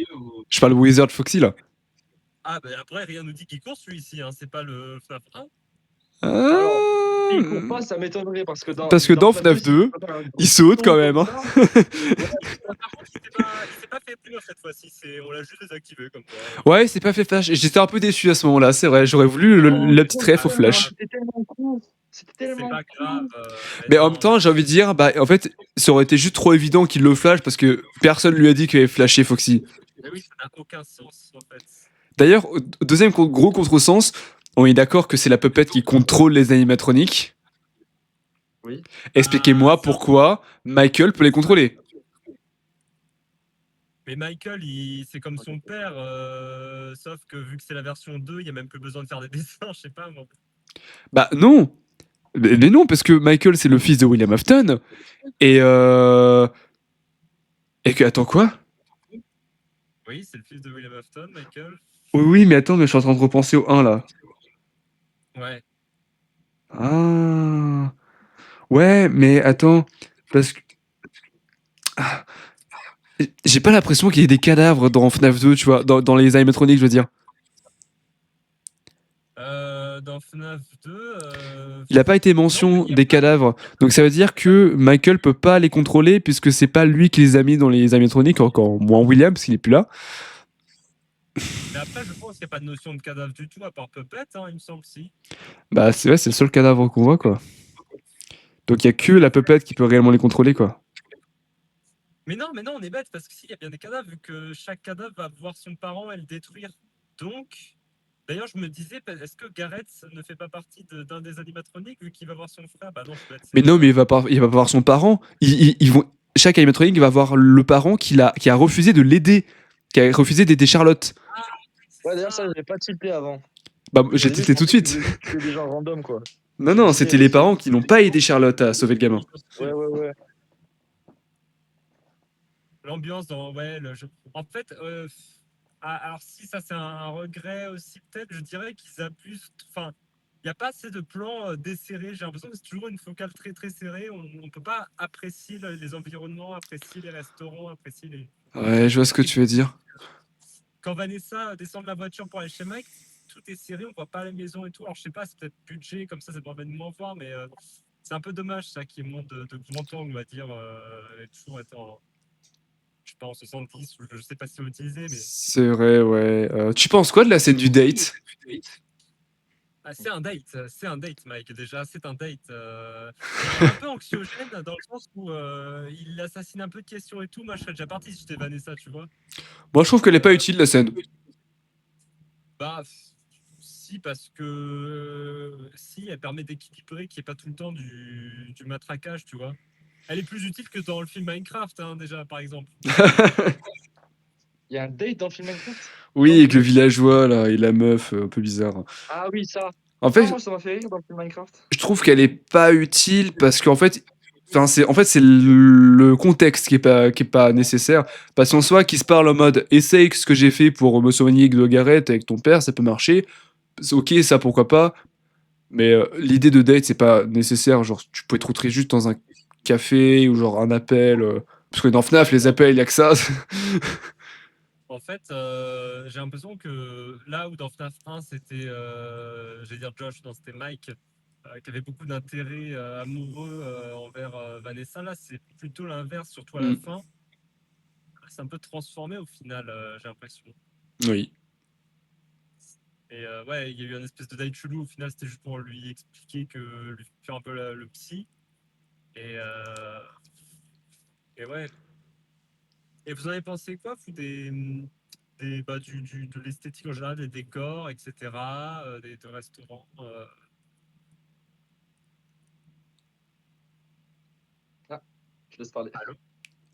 Je parle Wizard Foxy là. Ah, bah après, rien nous dit qu'il court celui-ci. Hein. C'est pas le FNAF 1. alors, s'il Ah, court pas, ça m'étonnerait parce que parce que dans FNAF 2, il saute quand même. Hein. Par contre, il s'est pas fait punir cette fois-ci. On l'a juste désactivé comme ça. Ouais, c'est pas fait flash. J'étais un peu déçu à ce moment-là, c'est vrai. J'aurais voulu la petite ref au flash. C'était tellement cool. C'était C'est tellement pas cool. grave. Mais en même temps, j'ai envie de dire, bah, en fait, ça aurait été juste trop évident qu'il le flash parce que personne lui a dit qu'il avait flashé Foxy. Mais oui, ça n'a aucun sens en fait. D'ailleurs, au deuxième gros contresens, on est d'accord que c'est la puppet qui contrôle les animatroniques. Oui. Expliquez-moi pourquoi Michael peut les contrôler. Mais Michael, c'est comme son père, sauf que vu que c'est la version 2, il n'y a même plus besoin de faire des dessins, je sais pas moi. Bah non. Mais non, parce que Michael, c'est le fils de William Afton. Et que, attends, quoi? Oui, c'est le fils de William Afton, Michael. Oui, mais attends, mais je suis en train de repenser au 1 là. Ouais. Ah. Ouais, mais attends, parce que j'ai pas l'impression qu'il y ait des cadavres dans FNAF 2, tu vois, dans les animatroniques, je veux dire. Dans FNAF 2, Il a pas été non, mention il y a des pas. cadavres. Donc ça veut dire que Michael peut pas les contrôler puisque c'est pas lui qui les a mis dans les animatroniques, encore moins William parce qu'il est plus là. Mais après, je pense qu'il n'y a pas de notion de cadavre du tout, à part Puppet, hein, il me semble, si. Bah c'est ouais, c'est le seul cadavre qu'on voit quoi. Donc il y a que la puppet qui peut réellement les contrôler quoi. Mais non, on est bête, parce que s'il y a bien des cadavres, vu que chaque cadavre va voir son parent et le détruire. Donc, d'ailleurs, je me disais, est-ce que Gareth ne fait pas partie d'un des animatroniques, vu qu'il va voir son frère? Bah non, je suis bête, Mais non, mais il va pas voir son parent. Ils vont, chaque animatronique va voir le parent qui a refusé de l'aider, qui a refusé d'aider Charlotte. Ah, c'est Ouais, d'ailleurs, ça, ça. j'avais pas tilté avant. Bah Au j'ai début, je tilté tout de pensais qu'il suite. voulait juste tuer des gens random, quoi. Non Je me non, disais, c'était les vas-y. parents qui n'ont pas aidé Charlotte à sauver le gamin. Ouais, ouais, ouais. L'ambiance dans. Ouais, en fait, alors si ça c'est un regret aussi, peut-être, je dirais qu'ils abusent. Enfin, il n'y a pas assez de plans desserrés. J'ai l'impression que c'est toujours une focale très très serrée. On ne peut pas apprécier les environnements, apprécier les restaurants, apprécier les. Ouais, je vois ce que Et tu veux dire. quand Vanessa descend de la voiture pour aller chez Mike, tout est serré, on voit pas la maison et tout. Alors je sais pas, c'est peut-être budget, comme ça permet de moins voir, mais c'est un peu dommage ça qui monte de grand angle, on va dire, et toujours être en, je sais pas, en 70, ou je sais pas si on utilisait, mais C'est vrai, ouais. Tu penses quoi de la scène du date? ah, c'est un date, Mike, déjà, c'est un date. Un peu anxiogène dans le sens où il assassine un peu de questions et tout. Moi, je serais déjà parti si j'étais Vanessa, tu vois. Moi, je trouve qu'elle est pas Euh, utile, la scène. Bah, si, parce que si, elle permet d'équilibrer qu'il n'y ait pas tout le temps du matraquage, tu vois. Elle est plus utile que dans le film Minecraft, hein, déjà, par exemple. Il y a un date dans le film Minecraft? Oui, Pas avec le vu. villageois, là, et la meuf, un peu bizarre. Ah oui, ça. En Ah, fait, moi, ça m'a fait rire dans le film Minecraft. je trouve qu'elle est pas utile parce qu'en fait, enfin, c'est le contexte qui est pas nécessaire. Parce qu'en soi, qui se parle en mode essaye ce que j'ai fait pour me soigner de Gareth avec ton père, ça peut marcher. C'est ok, ça pourquoi pas. Mais l'idée de date, c'est pas nécessaire. Genre, tu peux être très juste dans un café ou genre un appel. Parce que dans FNAF, les appels, il y a que ça. En fait, j'ai l'impression que là où dans FNAF 1, c'était, j'allais dire Josh, non, c'était Mike, qui avait beaucoup d'intérêt amoureux envers Vanessa, là, c'est plutôt l'inverse, surtout à la Mm. fin. C'est un peu transformé au final, j'ai l'impression. Oui. Et ouais, il y a eu un espèce de date chelou. Au final, c'était juste pour lui expliquer que lui faire un peu le psy. Et, et ouais. Et vous en avez pensé quoi, vous, de l'esthétique en général, des décors, etc., des restaurants Ah, je laisse parler. Allô.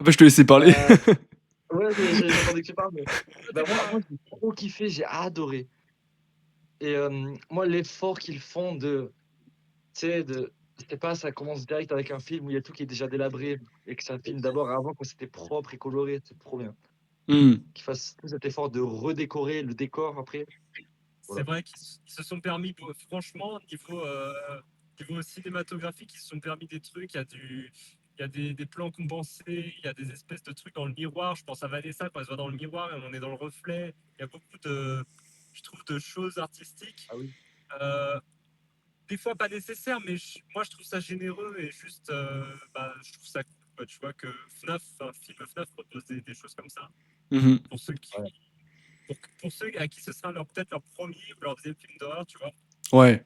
Bah, je te laissais parler. Euh, ouais, j'entendais que tu parles, mais bah, T'es moi pas. j'ai trop kiffé, j'ai adoré. Et moi, l'effort qu'ils font de, tu sais, je sais pas, ça commence direct avec un film où il y a tout qui est déjà délabré et que ça filme d'abord avant quand c'était propre et coloré, c'est trop bien. Mm. Qu'ils fassent tout cet effort de redécorer le décor après. C'est Voilà. vrai qu'ils se sont permis, franchement, niveau cinématographique, ils se sont permis des trucs. Il y a des plans compensés, il y a des espèces de trucs dans le miroir. Je pense à Vanessa quand elle se voit dans le miroir et on est dans le reflet. Il y a beaucoup je trouve, de choses artistiques. Ah oui. Euh, des fois pas nécessaires, mais moi je trouve ça généreux et juste, je trouve ça cool, quoi. Tu vois que FNAF, un film FNAF propose des choses comme ça. Mhm. Pour ceux Ouais. pour ceux à qui ce sera peut-être leur premier ou leur deuxième film d'horreur, tu vois. Ouais.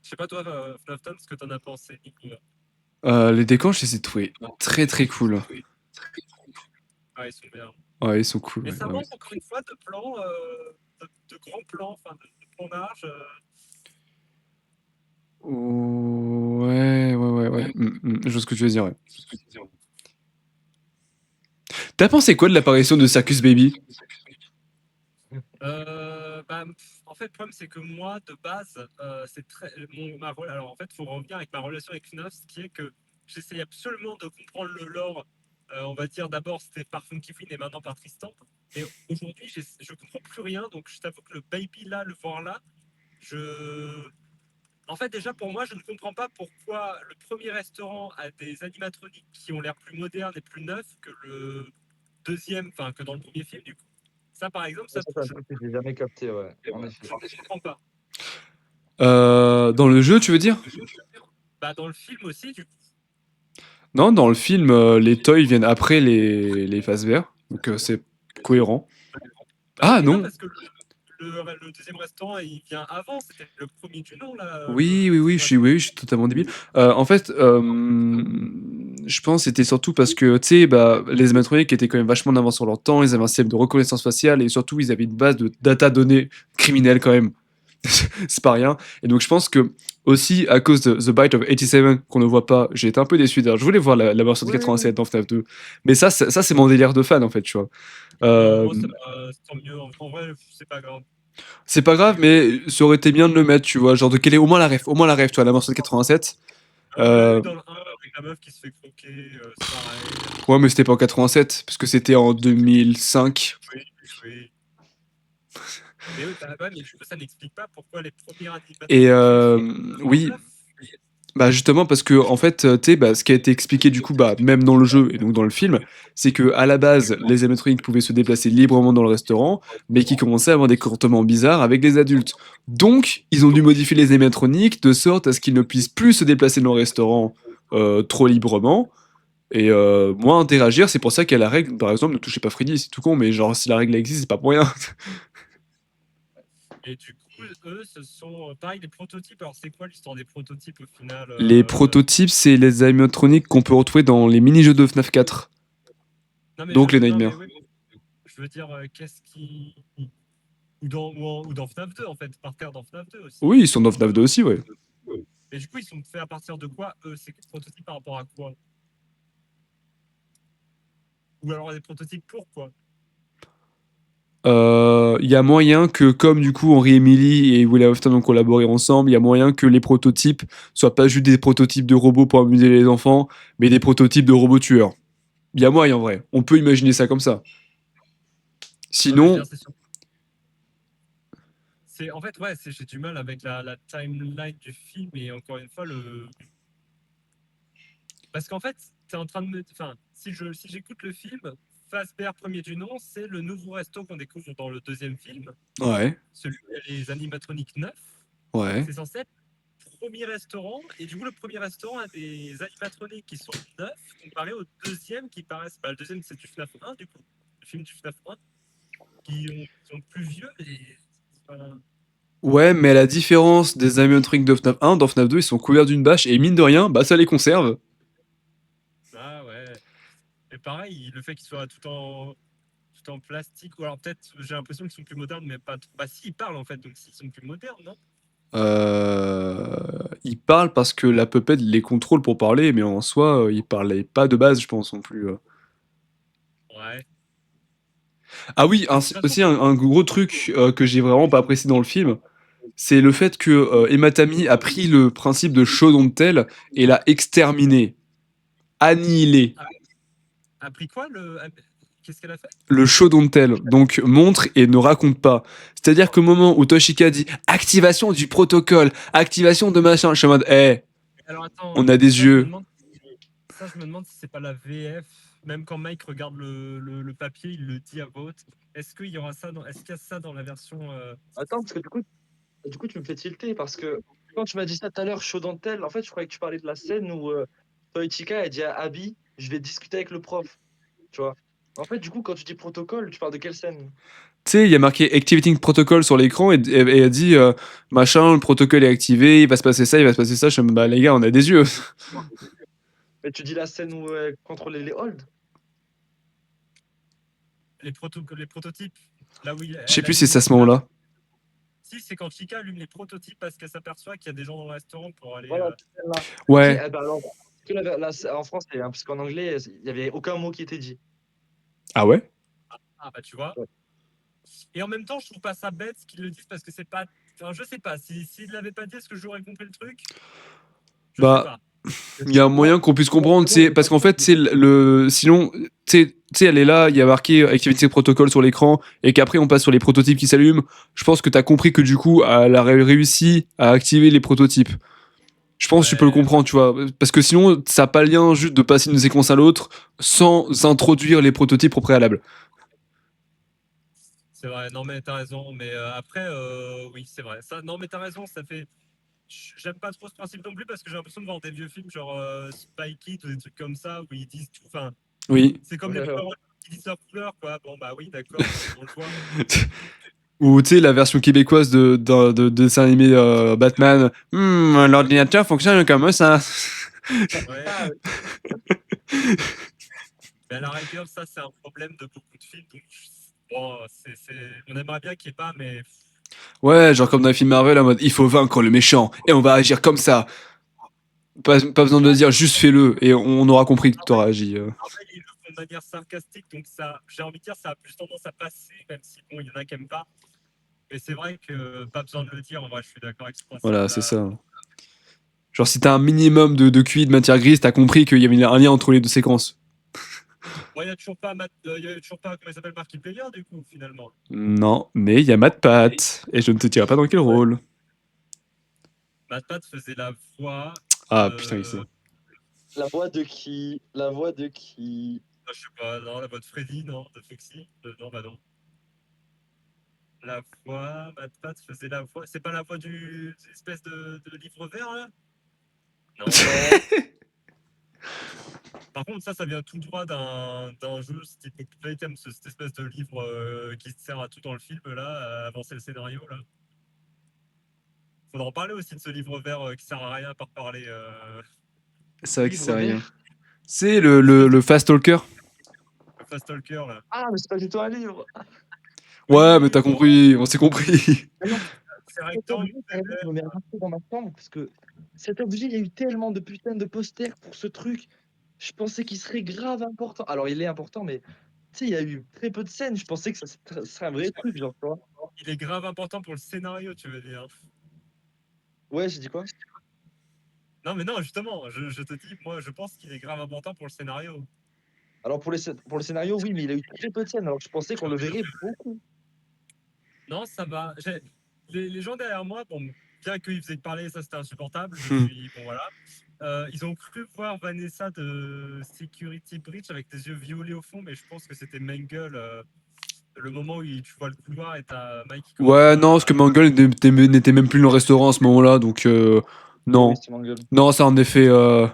Je sais pas toi, Flafton, ce que t'en as pensé, Nico. Les décors, je les ai trouvés très très cool. Ah, ils sont bien. Ouais, ils sont cool. Mais Ouais, ça ouais. manque encore une fois de plans, de grands plans, enfin de plans larges. Ouais, ouais, ouais, ouais. Je vois ce que tu veux dire, ouais. T'as pensé quoi de l'apparition de Circus Baby? En fait, le problème, c'est que moi, de base, c'est très. Alors, en fait, il faut revenir avec ma relation avec FNAF, ce qui est que j'essaye absolument de comprendre le lore. On va dire d'abord, c'était par Funky Queen et maintenant par Tristan. Et aujourd'hui, je comprends plus rien, donc je t'avoue que le baby là, le voir là, je. En fait, déjà, pour moi, je ne comprends pas pourquoi le premier restaurant a des animatroniques qui ont l'air plus modernes et plus neufs que le deuxième, enfin, que dans le premier film, du coup. Ça, par exemple, Ça, ça, c'est un truc que j'ai jamais capté, ouais, en effet. je comprends pas. Dans le jeu, tu veux dire? Bah, dans le film aussi, du coup. Non, dans le film, les toys viennent après les phases VR, donc c'est cohérent. Bah Ah oui, non, non! parce que le deuxième restaurant, il vient avant, c'était le premier du nom, là, Oui, oui, le oui, deuxième restaurant. je suis totalement débile. En fait, je pense que c'était surtout parce que, tu sais, bah, les animatroniques étaient quand même vachement en avance sur leur temps, ils avaient un système de reconnaissance faciale et surtout, ils avaient une base de data données criminelles quand même. C'est pas rien. Et donc, je pense que, aussi, à cause de The Bite of 87 qu'on ne voit pas, j'ai été un peu déçu d'ailleurs. Je voulais voir la version de Oui, oui, oui. 87 dans FNAF 2. Mais ça c'est mon délire de fan en fait, tu vois. Non, Euh, moi, c'est tant mieux. En vrai, c'est pas grave. c'est pas grave, mais ça aurait été bien de le mettre, tu vois. Genre de quelle est au moins la ref, tu vois, la version de 87. On l'avait Euh, eu dans le 1 avec la meuf qui se fait croquer, c'est pareil. ouais, mais c'était pas en 87, parce que c'était en 2005. Oui, oui. Mais oui, bah, ouais, mais du coup, ça n'explique pas pourquoi les premiers Et animatroniques du film sont oui, neufs. bah justement parce que en fait, tu sais, bah, ce qui a été expliqué du coup, bah même dans le jeu et donc dans le film, c'est que à la base, les animatroniques pouvaient se déplacer librement dans le restaurant, mais qui commençaient à avoir des comportements bizarres avec des adultes. Donc, ils ont dû modifier les animatroniques de sorte à ce qu'ils ne puissent plus se déplacer dans le restaurant trop librement et moins interagir. C'est pour ça qu'il y a la règle, par exemple, ne touchez pas Freddy, c'est tout con, mais genre si la règle existe, c'est pas pour rien. Et du coup, eux, ce sont pareil des prototypes. Alors, c'est quoi l'histoire des prototypes au final Les prototypes, c'est les animatroniques qu'on peut retrouver dans les mini-jeux de FNAF 4, Non, mais donc les non, mais Nightmares. oui, je veux dire, qu'est-ce qui. Ou dans FNAF 2, en fait, par terre dans FNAF 2 aussi. Oui, ils sont dans FNAF 2 aussi, ouais. Et du coup, ils sont faits à partir de quoi, eux? C'est des prototypes par rapport à quoi? Ou alors des prototypes pour quoi? Il y a moyen que, comme du coup Henri et Emily et William Afton ont collaboré ensemble, il y a moyen que les prototypes soient pas juste des prototypes de robots pour amuser les enfants, mais des prototypes de robots tueurs. Il y a moyen en vrai. On peut imaginer ça comme ça. Ouais, mais je veux Sinon, dire, en fait, ouais, j'ai du mal avec la timeline du film et encore une fois, parce qu'en fait, t'es en train de me. Enfin, si j'écoute le film, Fazbear premier du nom, c'est le nouveau resto qu'on découvre dans le deuxième film, ouais, celui où il y a les animatroniques neufs. ouais. C'est censé être le premier restaurant, et du coup, le premier restaurant a des animatroniques qui sont neufs comparé au deuxième qui paraissent. Bah, le deuxième, c'est du FNAF 1, du coup, le film du FNAF 1, qui sont plus vieux et. Enfin, Ouais, mais à la différence des animatroniques de FNAF 1, dans FNAF 2, ils sont couverts d'une bâche et mine de rien, bah ça les conserve. ah ouais. Et pareil, le fait qu'ils soient tout en plastique, ou alors peut-être j'ai l'impression qu'ils sont plus modernes, mais pas trop. Bah si, ils parlent en fait, donc s'ils sont plus modernes, non? Ils parlent parce que la puppet les contrôle pour parler, mais en soi, ils parlaient pas de base, je pense non plus. Ouais. Ah oui, Mais de toute façon, aussi un gros truc que j'ai vraiment pas apprécié dans le film, c'est le fait que Emma Tammy a pris le principe de show don't tell et l'a exterminé, annihilé. a pris quoi le. Qu'est-ce qu'elle a fait? Le show don't tell, donc montre et ne raconte pas. C'est-à-dire qu'au moment où Toshika dit activation du protocole, activation de machin, je suis en mode, Alors attends, on a des yeux. ça, je me demande si c'est pas la VF. Même quand Mike regarde le papier, il le dit à vote. Est-ce qu'il y aura ça dans. Est-ce qu'il y a ça dans la version. Attends, parce que du coup, tu me fais tilter parce que quand tu m'as dit ça tout à l'heure, chaud dentelle, en fait, je croyais que tu parlais de la scène où Toichika a dit à Abby, je vais discuter avec le prof, tu vois. En fait, du coup, quand tu dis protocole, tu parles de quelle scène? Tu sais, il y a marqué Activating Protocol sur l'écran et elle dit machin, le protocole est activé, il va se passer ça, il va se passer ça. Je me dis, bah les gars, on a des yeux. Mais tu dis la scène où elle contrôlait les holds? Les prototypes. Là où Je sais elle plus si allume c'est à les ce flammes. moment-là. Si, c'est quand Chica allume les prototypes parce qu'elle s'aperçoit qu'il y a des gens dans le restaurant pour aller. Voilà, c'est celle-là. Ok, Ouais. eh ben alors, que en français, hein, parce qu'en anglais, il n'y avait aucun mot qui était dit. Ah ouais? Ah bah tu vois. Ouais. Et en même temps, je trouve pas ça bête qu'ils le disent parce que c'est pas. Enfin, je sais pas. S'ils l'avaient pas dit, est-ce que j'aurais compris le truc? Je sais Bah, pas. Il y a un moyen qu'on puisse comprendre, c'est parce qu'en fait, c'est sinon, tu sais, elle est là, il y a marqué activité protocole sur l'écran, et qu'après on passe sur les prototypes qui s'allument. Je pense que t'as compris que du coup, elle a réussi à activer les prototypes. Je pense que tu peux le Ouais, comprendre, tu vois, parce que sinon, ça n'a pas lien juste de passer d'une séquence à l'autre sans introduire les prototypes au préalable. c'est vrai. Non, mais t'as raison. Mais après, oui, c'est vrai. Ça, non, mais t'as raison. Ça fait. J'aime pas trop ce principe non plus parce que j'ai l'impression de voir des vieux films genre Spy Kids ou des trucs comme ça où ils disent tout. Enfin, Oui. c'est comme les Ouais, Power Rangers qui disent leur couleur, quoi. Bon, bah oui, d'accord, on le voit. Ou tu sais, la version québécoise de dessin animé Batman. L'ordinateur fonctionne comme ça. Ouais. Ah, Mais à la rigueur, ça, c'est un problème de beaucoup de films. Donc, bon, on aimerait bien qu'il n'y ait pas, mais Ouais, genre comme dans les films Marvel, en mode il faut vaincre le méchant et on va agir comme ça. Pas besoin de dire juste fais-le et on aura compris que t'auras agi. après, ils le font de manière sarcastique. Donc, ça, j'ai envie de dire, ça a plus tendance à passer, même si, bon, il y en a qui n'aiment pas. Mais c'est vrai que pas besoin de le dire. En vrai, je suis d'accord avec ce Voilà, c'est principe-là. ça. Genre si t'as un minimum de QI de matière grise, t'as compris qu'il y avait un lien entre les deux séquences. Bon, il n'y a toujours pas, y a toujours pas, comment il s'appelle, Marky Player, du coup, finalement. Non, mais il y a Matt Pat et je ne te dirai pas dans quel rôle. Matt Pat faisait la voix. Ah putain, il sait. la voix de qui? La voix de qui? Je sais pas, non, la voix de Freddy, non, de Foxy. Non, bah non. La voix, Matt Pat faisait la voix. C'est pas la voix du espèce de livre vert, là? Non. Non. Par contre, ça vient tout droit d'un jeu type Playtime, cette espèce de livre qui sert à tout dans le film, là, à avancer le scénario, là. Faudra en parler aussi de ce livre vert qui sert à rien à part parler. C'est vrai que c'est Livre rien. vert. C'est Espèce le Fast Talker. de Fast Talker, là. Ah, mais c'est pas du tout un livre. Ouais, mais Oui, t'as bon, compris, on s'est compris. Ah non, c'est cet rectangle, objet, c'est carrément, je me mets à rentrer dans ma chambre parce que cet objet, il y a eu tellement de putains de posters pour ce truc. Je pensais qu'il serait grave important. Alors, il est important, mais tu sais, il y a eu très peu de scènes. Je pensais que ça serait un vrai truc, genre, tu vois. il est grave important pour le scénario, tu veux dire. Ouais, j'ai dit quoi? Non, mais non, justement, je te dis, moi, je pense qu'il est grave important pour le scénario. Alors, pour le scénario, oui, mais il a eu très peu de scènes. Alors, je pensais qu'on le verrait beaucoup. Non, ça va. Les gens derrière moi, bon, bien qu'ils faisaient que parler, ça c'était insupportable. Je Hmm. suis. Bon, voilà. Ils ont cru voir Vanessa de Security Breach avec des yeux violets au fond, mais je pense que c'était Mangle. Le moment où tu vois le couloir et t'as Mike qui commence Ouais, non, parce que Mangle n'était même plus dans le restaurant à ce moment-là, donc Oui, oui, non. c'est Mangle. Non, ça en effet. ouais,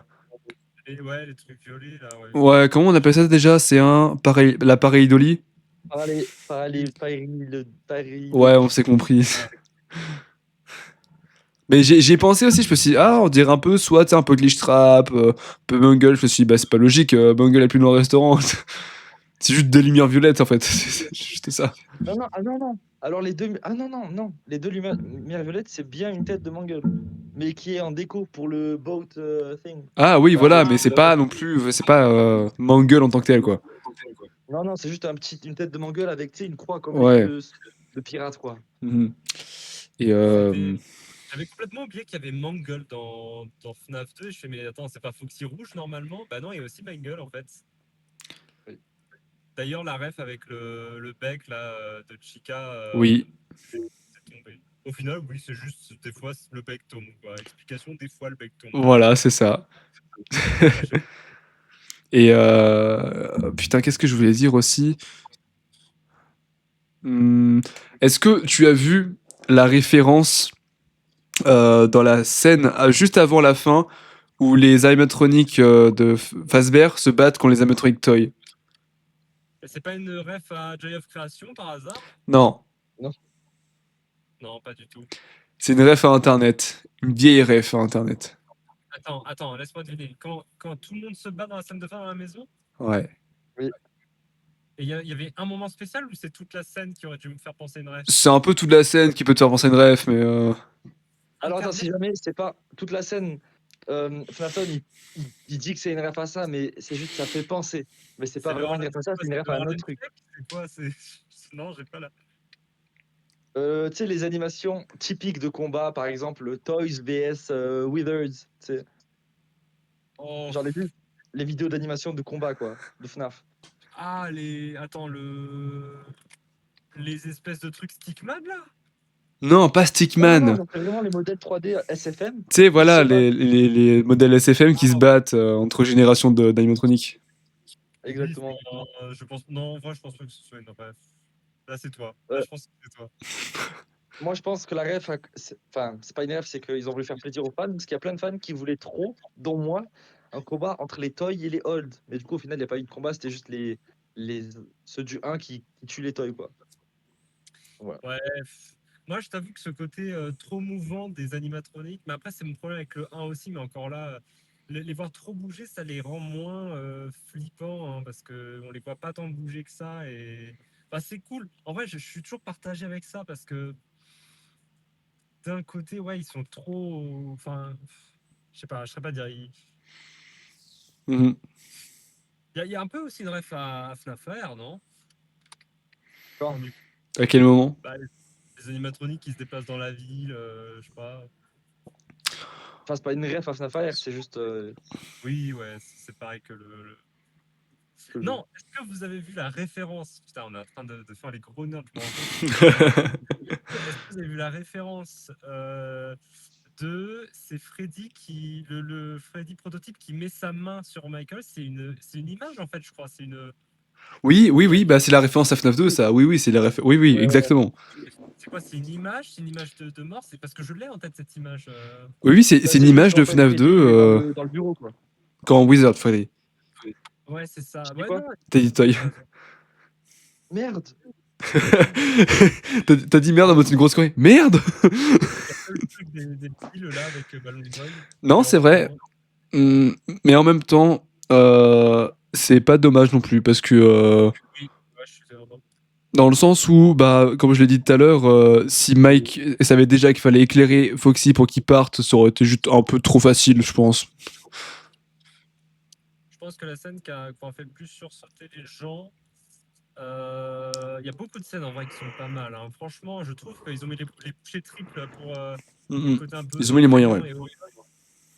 les trucs violets, là, ouais. Ouais, comment on appelle ça déjà? C'est un pareil, la pareidolie? Ouais, on s'est compris. Voilà. Mais j'y ai pensé aussi, je me suis dit, ah, on dirait un peu, soit un peu glitch trap, un peu Bungle. Je me suis dit, bah, c'est pas logique, Bungle est plus dans le restaurant. C'est juste des lumières violettes en fait. C'est juste ça. Non, non, ah non, non. Alors, les deux. Ah non, non, non. Les deux lumières violettes, c'est bien une tête de Mangle. Mais qui est en déco pour le boat thing. Ah oui, Enfin, voilà, mais c'est pas non plus, c'est pas Mangle en tant que tel quoi. non, non, c'est juste une tête de Mangle avec, tu sais, une croix comme les yeux Ouais. de pirate, quoi. Mhm. Et J'avais complètement oublié qu'il y avait Mangle dans FNAF 2. Je fais, mais attends, c'est pas Foxy Rouge normalement? Bah non, il y a aussi Mangle en fait. Oui. D'ailleurs, la ref avec le bec là, de Chica, oui, c'est tombé. Au final, oui, c'est juste des fois le bec tombe. Quoi. Explication, des fois le bec tombe. voilà, c'est ça. Enfin, je sais pas. Et putain, qu'est-ce que je voulais dire aussi? Est-ce que tu as vu la référence dans la scène juste avant la fin où les animatroniques de Fazbear se battent contre les animatroniques Toy? C'est pas une ref à Joy of Creation par hasard? Non, Non. Non, pas du tout. c'est une ref à internet, une vieille ref à internet. Attends, laisse-moi deviner. Quand tout le monde se bat dans la scène de fin dans la maison, Ouais. Oui. et il y avait un moment spécial ou c'est toute la scène qui aurait dû me faire penser à une ref? C'est un peu toute la scène qui peut te faire penser à une ref, mais Alors, attends, si Internet? jamais c'est pas toute la scène, Fnafton, il dit que c'est une ref à ça, mais c'est juste, ça fait penser. Mais c'est pas C'est le vraiment une Harlem, ref à ça, c'est une ref le à un Harlem autre truc. Shake? C'est quoi? Non, j'ai pas la. Tu sais, les animations typiques de combat, par exemple, Toys vs Withers, tu sais. Oh, Genre les vidéos d'animation de combat, quoi, de FNAF. ah, Attends, les espèces de trucs Stickman, là? Non, pas Non, non, non, Stickman. genre, c'est vraiment les modèles 3D SFM Tu sais, qui voilà, se battent. les modèles SFM qui se Ah, battent entre générations d'animatroniques. oui, Exactement. je pense. Non, en vrai, je pense pas que ce soit une ref. Là, c'est toi. Là, Euh, je pense que c'est toi. Moi, je pense que la ref, enfin, c'est pas une ref, c'est qu'ils ont voulu faire plaisir aux fans, parce qu'il y a plein de fans qui voulaient trop, dont moi, un combat entre les Toys et les Old. Mais du coup, au final, il n'y a pas eu de combat, c'était juste les, ceux du 1 qui tuent les Toys, quoi. Voilà. Ouais. Moi, je t'avoue que ce côté trop mouvant des animatroniques, mais après, c'est mon problème avec le 1 aussi, mais encore là, les voir trop bouger, ça les rend moins flippants, hein, parce qu'on les voit pas tant bouger que ça. Et enfin, c'est cool. En vrai, je suis toujours partagé avec ça, parce que d'un côté, ouais, ils sont trop. Enfin, je sais pas, je serais pas dire. Mhm. Il y a un peu aussi une ref à FNAF AR, non? Quand Enfin, du coup, À quel moment? bah, les animatroniques qui se déplacent dans la ville, je sais pas. Enfin, c'est pas une ref à FNAF AR, c'est juste Oui, ouais, c'est pareil que le jeu. Non, est-ce que vous avez vu la référence? Putain, on est en train de faire les gros nerds, je me rends compte. Est-ce que vous avez vu la référence c'est Freddy le Freddy prototype qui met sa main sur Michael? C'est une image en fait, je crois. Oui, oui, oui, bah c'est la référence à FNAF 2, ça. Oui, oui, c'est la référence. Oui, oui, Ouais, ouais. exactement. C'est quoi? C'est une image? C'est une image de mort? C'est parce que je l'ai en tête cette image. Oui, oui, Bah, c'est une c'est juste image qu'en de fait, FNAF 2 Freddy, il est dans le bureau, quoi. quand Wizard Freddy. Ouais, c'est ça. C'est Ouais, quoi? non, T'as dit toy. t'as raison. Merde! T'as dit merde en mode une grosse connerie. Merde! Il y a pas le truc des piles là avec Ballon Boy Non, et c'est en vrai. blanc. Mais en même temps, c'est pas dommage non plus parce que Oui, ouais, je suis d'accord. dans le sens où, bah, comme je l'ai dit tout à l'heure, si Mike savait déjà qu'il fallait éclairer Foxy pour qu'il parte, ça aurait été juste un peu trop facile, je pense. Je pense que la scène qui a fait le plus sursauter les gens, il y a beaucoup de scènes en vrai qui sont pas mal, hein. Franchement, je trouve qu'ils ont mis les bouchées triples pour le Mm, mm. côté un peu Ils ont mis les moyens, ouais. effrayant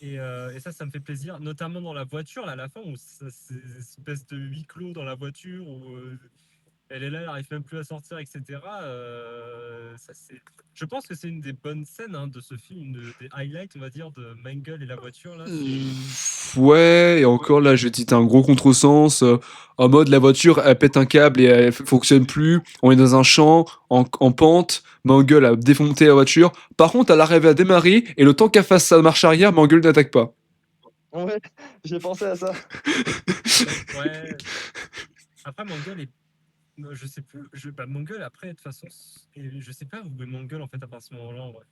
et ça me fait plaisir, notamment dans la voiture, là, à la fin, où c'est une espèce de huis clos dans la voiture, où elle est là, elle n'arrive même plus à sortir, etc. Je pense que c'est une des bonnes scènes hein, de ce film, une des highlights, on va dire, de Mangle et la voiture, là. Ouais, et encore là, je vais te citer un gros contresens. En mode, la voiture, elle pète un câble et elle fonctionne plus. On est dans un champ, en pente. Mangle a défonté la voiture. Par contre, elle arrive à démarrer et le temps qu'elle fasse sa marche arrière, Mangle n'attaque pas. Ouais, j'ai pensé à ça. Ouais. Après, Mangle est je sais plus. Mangle, après, de toute façon, je sais pas où est Mangle en fait à partir de ce moment-là. En vrai.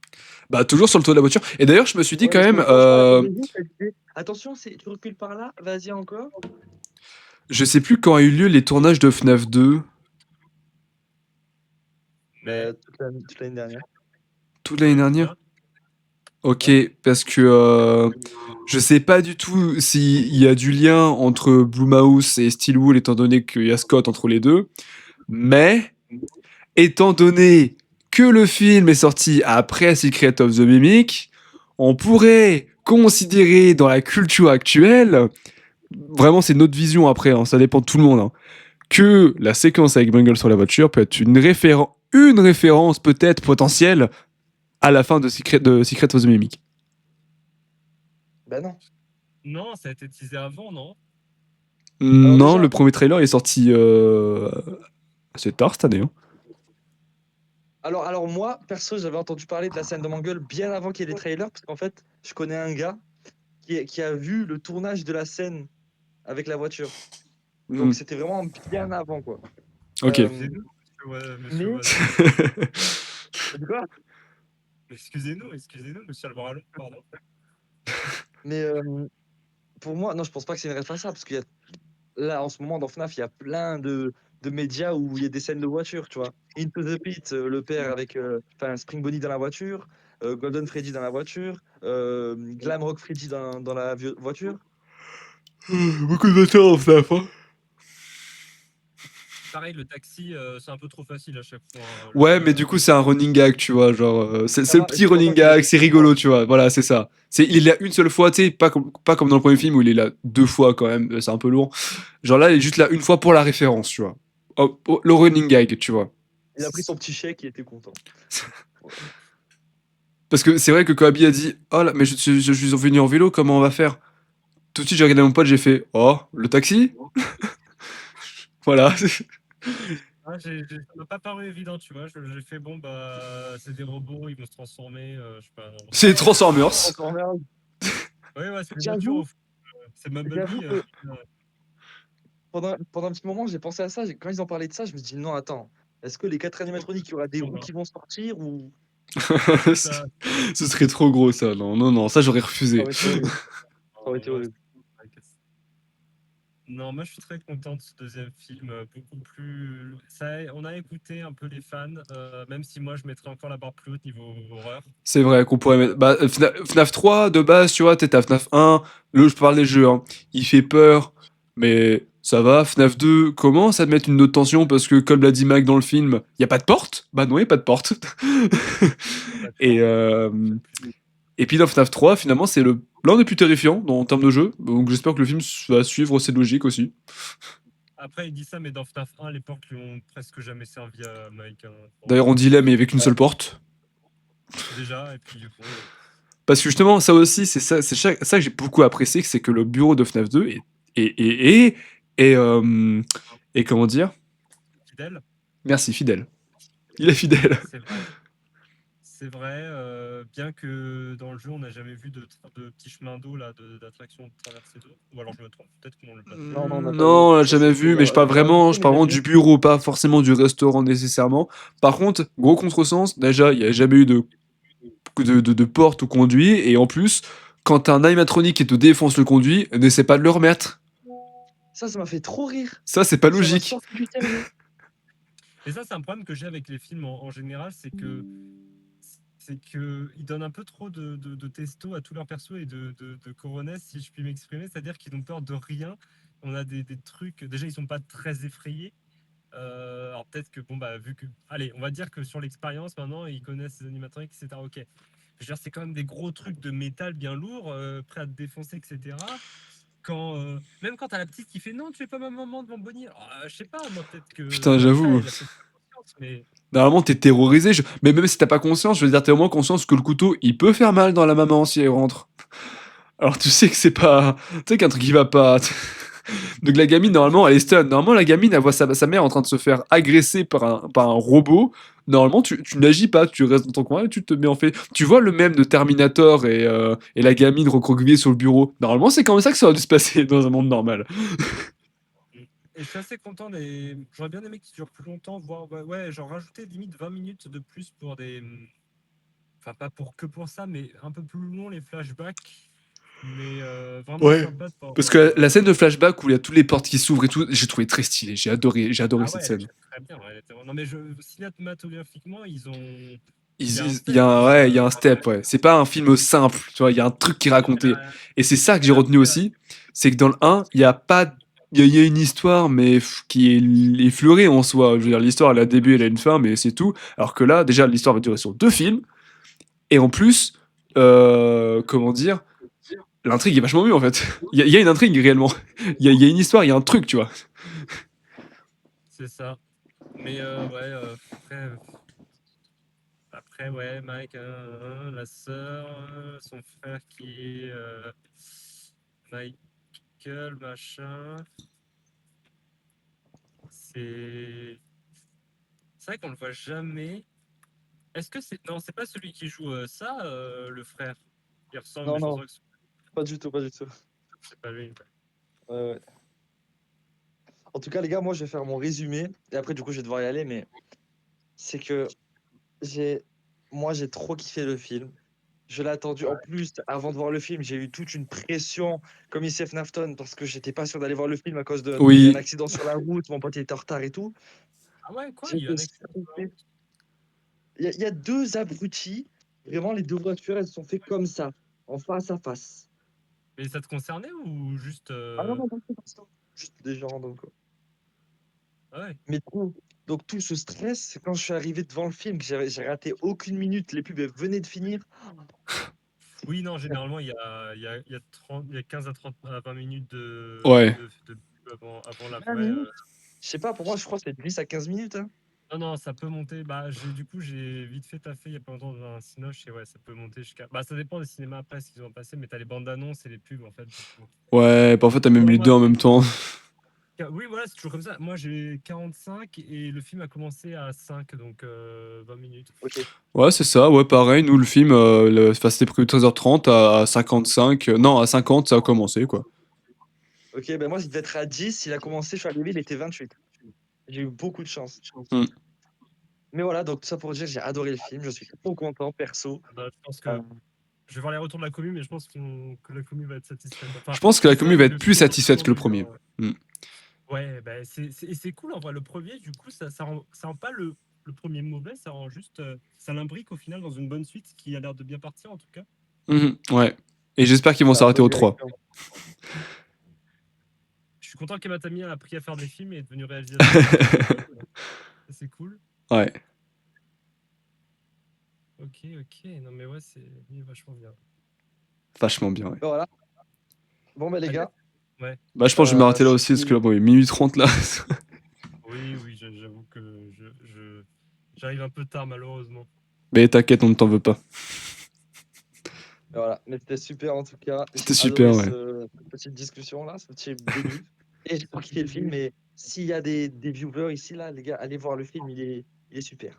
Bah, toujours sur le toit de la voiture. Et d'ailleurs, je me suis dit Ouais, quand parce que même, franchement, la première vue, elle disait, attention, tu recules par là, vas-y encore. je sais plus quand a eu lieu les tournages de FNAF 2. Mais Toute l'année dernière. Toute l'année oui, c'est dernière. bien. Ok, Ouais. parce que je sais pas du tout s'il y a du lien entre Blumhouse et Steelwool, étant donné qu'il y a Scott entre les deux. Mais, étant donné que le film est sorti après Secret of the Mimic, on pourrait considérer dans la culture actuelle, vraiment c'est notre vision après, hein, ça dépend de tout le monde, hein, que la séquence avec Bungle sur la voiture peut être une référence peut-être potentielle à la fin de Secret of the Mimic. Bah non. Non, ça a été teasé avant, non? Alors Non, le déjà, premier trailer est sorti assez tard cette année, hein. alors moi, perso, j'avais entendu parler de la scène de Mangle bien avant qu'il y ait des trailers, parce qu'en fait, je connais un gars qui a vu le tournage de la scène avec la voiture. Donc Mhm. c'était vraiment bien avant, quoi. Ok. Excusez-nous, monsieur Mais, Oiseau. de quoi? Excusez-nous, monsieur Alvarado, pardon. Mais pour moi, non, je pense pas que c'est une ref à ça, parce qu'il y a là, en ce moment, dans FNAF, il y a plein de médias où il y a des scènes de voiture, tu vois. Into the Pit, le père avec Spring Bonnie dans la voiture, Golden Freddy dans la voiture, Glamrock Freddy dans la voiture. Beaucoup de voitures en FNAF, hein. pareil, le taxi, c'est un peu trop facile à chaque fois. Ouais, mais du coup, c'est un running gag, tu vois. Genre, c'est le va, petit c'est pour ça running que je l'ai gag, fait c'est une fois. rigolo, tu vois. Voilà, c'est ça. Il est là une seule fois, tu sais, pas comme dans le premier film où il est là 2 fois quand même, c'est un peu lourd. Genre là, il est juste là une fois pour la référence, tu vois. Le running gag, tu vois. Il a pris son petit chèque, il était content. Parce que c'est vrai que quand Abby a dit oh là, mais je suis venu en vélo, comment on va faire? Tout de suite, j'ai regardé mon pote, j'ai fait oh, le taxi? Voilà. Ah, ça m'a pas paru évident, tu vois. J'ai fait, bon, bah, c'est des robots, ils vont se transformer. Je sais pas, non. C'est Transformers. Transformers. Ouais, ouais, c'est des voitures J'avoue, au fond. C'est j'avoue Bumblebee. que pendant un petit moment, j'ai pensé à ça. Quand ils ont parlé de ça, je me suis dit non, attends, est-ce que les 4 animatroniques, il y aura des roues qui vont sortir ou C'est ça. Ce serait trop gros ça. Non, non, non, ça j'aurais ça refusé. aurait été horrible. Ça aurait été Ouais, horrible. non, moi je suis très content de ce deuxième film, beaucoup plus. On a écouté un peu les fans, même si moi je mettrais encore la barre plus haute niveau horreur. C'est vrai qu'on pourrait mettre. Bah, FNAF 3, de base, tu vois, t'es à FNAF 1. Je parle des jeux, hein. Il fait peur, mais ça va. FNAF 2 commence à mettre une autre tension parce que, comme l'a dit Mac dans le film, il y a pas de porte. Bah non, il y a pas de porte. et, euh, et puis dans FNAF 3, finalement, c'est l'un des plus terrifiants en termes de jeu. Donc j'espère que le film va suivre cette logique aussi. Après, il dit ça, mais dans FNAF 1, les portes lui ont presque jamais servi à Mike, hein. D'ailleurs, on dit là, mais avec une seule porte. Déjà, et puis bon. Parce que justement, ça aussi, ça que j'ai beaucoup apprécié, c'est que le bureau de FNAF 2 est comment dire? Fidèle. Merci, fidèle. Il est fidèle. C'est vrai. C'est vrai, bien que dans le jeu, on n'a jamais vu de petits chemins d'eau, là, d'attraction de traversée d'eau. Ou alors je me trompe, peut-être qu'on l'a pas fait. Non, non, on n'a pas vu. Non, on l'a Ça, c'est jamais vu, mais je parle vraiment du bureau, pas forcément du restaurant nécessairement. Par contre, gros contresens, déjà, il n'y a jamais eu de porte ou conduit, et en plus, quand t'as un animatronique qui te défonce le conduit, n'essaie pas de le remettre. Ça m'a fait trop rire. Ça, c'est pas Ça m'a logique. sorti du cerveau. Et ça, c'est un problème que j'ai avec les films en général, c'est que ils donnent un peu trop de testo à tous leurs persos et de coronets, si je puis m'exprimer. C'est-à-dire qu'ils ont peur de rien. On a des trucs. Déjà, ils sont pas très effrayés. Alors peut-être que, bon, bah, vu que. Allez, on va dire que sur l'expérience, maintenant, ils connaissent les animatroniques, etc. Ok. Je veux dire, c'est quand même des gros trucs de métal bien lourds, prêts à te défoncer, etc. Même quand t'as la petite qui fait non, tu fais pas ma maman devant Bonnie. Je sais pas, moi, peut-être Putain, que. Après, j'avoue. elle a peut-être pas conscience, mais. Normalement, t'es terrorisé. Mais même si t'as pas conscience, je veux dire, t'as au moins conscience que le couteau, il peut faire mal dans la maman si elle rentre. Alors tu sais que c'est pas. Tu sais qu'un truc qui va pas. Donc la gamine, normalement, elle est stun. Normalement, la gamine, elle voit sa mère en train de se faire agresser par un robot. Normalement, tu n'agis pas, tu restes dans ton coin et tu te mets en fait. Tu vois le même de Terminator et la gamine recroquevillée sur le bureau. Normalement, c'est comme ça que ça aurait dû se passer dans un monde normal. Et je suis assez content des. J'aurais bien aimé qu'ils durent plus longtemps, voire ouais, genre rajouter limite 20 minutes de plus pour des. Enfin, pas pour ça, mais un peu plus long les flashbacks. Mais vraiment Ouais. sympa de pouvoir Parce voir. que la scène de flashback où il y a toutes les portes qui s'ouvrent et tout, j'ai trouvé très stylé. J'ai adoré Ah cette ouais, elle scène. est très bien. Non, mais cinématographiquement, ils ont. Il, Il y a un il y step a parce ouais, il y que. a un step, ouais. C'est pas un film simple, tu vois, il y a un truc qui est raconté. Là, Et c'est ça que j'ai là, retenu aussi, c'est que dans le 1, il y a pas. Il y a une histoire, mais qui est effleurée en soi. Je veux dire, l'histoire, elle a un début, elle a une fin, mais c'est tout. Alors que là, déjà, l'histoire va durer sur 2 films. Et en plus, comment dire, l'intrigue est vachement mieux en fait. Il y a une intrigue réellement. Il y a une histoire, il y a un truc, tu vois. c'est ça. Mais ouais, après, ouais, Mike, la sœur, son frère qui est Michael, machin. C'est vrai qu'on le voit jamais. Est-ce que c'est. Non, c'est pas celui qui joue ça, le frère. Il ressemble, Non, mais je pense non, pas que pas du tout, pas du tout. c'est pas lui. Ouais, ouais. En tout cas, les gars, moi, je vais faire mon résumé. Et après, du coup, je vais devoir y aller. Mais c'est que j'ai, moi, j'ai trop kiffé le film. Je l'ai attendu. En plus, avant de voir le film, j'ai eu toute une pression comme ICF Nafton parce que j'étais pas sûr d'aller voir le film à cause il y a un Oui, accident sur la route, mon pote était en retard et tout. Ah ouais, quoi? Il y a J'étais un accident. stressé. Il y a deux abrutis. Vraiment, les deux voitures, elles sont faites comme ça, en face à face. Mais ça te concernait ou juste. Ah non, non, non, c'est pas ça. Juste des gens random, quoi. Ah ouais. Mais donc tout ce stress, c'est quand je suis arrivé devant le film, que j'ai raté aucune minute, les pubs elles venaient de finir. Oui, non, généralement, il y a 15 à 20 minutes Ouais. de pub avant la 20 vraie. minutes? Je sais pas, pour moi, je crois que c'est 10 à 15 minutes. Hein. Non, non, ça peut monter. Bah, j'ai vite fait taffé il y a pas longtemps dans un Cinoche et ouais, ça peut monter jusqu'à. Bah, ça dépend des cinémas après ce qu'ils ont passé, mais t'as les bandes annonces et les pubs en fait. Du coup. Ouais, parfois t'as même Ouais, les deux en même temps. Oui, voilà, c'est toujours comme ça. Moi, j'ai 45 et le film a commencé à 5, donc 20 minutes. Ok. Ouais, c'est ça, ouais, pareil. Nous, le film, enfin, c'était prévu 13h30 à 55. Non, à 50, ça a commencé, quoi. Ok, ben moi, il devait être à 10. Il a commencé, je suis arrivé, il était 28. J'ai eu beaucoup de chance. Hmm. Mais voilà, donc tout ça pour dire, j'ai adoré le film. Je suis trop content, perso. Bah, je pense Euh, que je vais voir les retours de la commune, mais je pense que la commune va être satisfaite. Enfin, Je pense que la commune j'espère va vu être le plus film satisfaite que le attendu. premier. Hmm. Ouais, bah, et c'est cool en vrai. Le premier, du coup, ça rend pas le premier mauvais, ça rend juste. Ça l'imbrique au final dans une bonne suite qui a l'air de bien partir en tout cas. Mhm, ouais. Et j'espère qu'ils vont c'est un s'arrêter beau au 3. directeur. Je suis content qu'Emma Tamia a appris à faire des films et est devenue réalisatrice. Ça, c'est cool. Ouais, Ok, ok. Non, mais ouais, c'est vachement bien. vachement bien, ouais. Ben voilà. Bon, ben les Allez. gars, Ouais. Bah, je pense que je vais m'arrêter là aussi, parce que là, c'était- bon, il est minuit 30 là. Oui, oui, j'avoue que j'arrive un peu tard malheureusement. Mais t'inquiète, on ne t'en veut pas. voilà. Mais c'était super en tout cas. J'ai C'était adoré super, ouais. cette petite discussion là, ce petit débrief. Et j'ai pas kiffé le film, mais s'il y a des viewers ici, là, les gars, allez voir le film, il est super.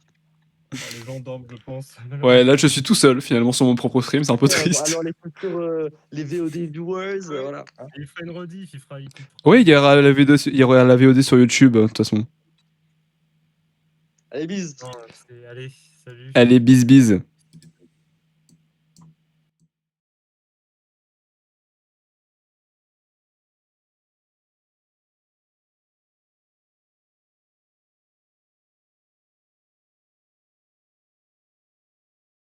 Oh, les gens dorment, je pense. Ouais, là, malheureusement. je suis tout seul, finalement, sur mon propre stream, c'est un peu Ouais, triste. alors les futurs, les VOD viewers, Ouais. voilà. Hein. Il fera une rediff, il coupera. Oui, il y aura la vidéo, il y aura la VOD sur YouTube, de toute façon. Allez, bis. Non, allez, salut. Allez, bis bis.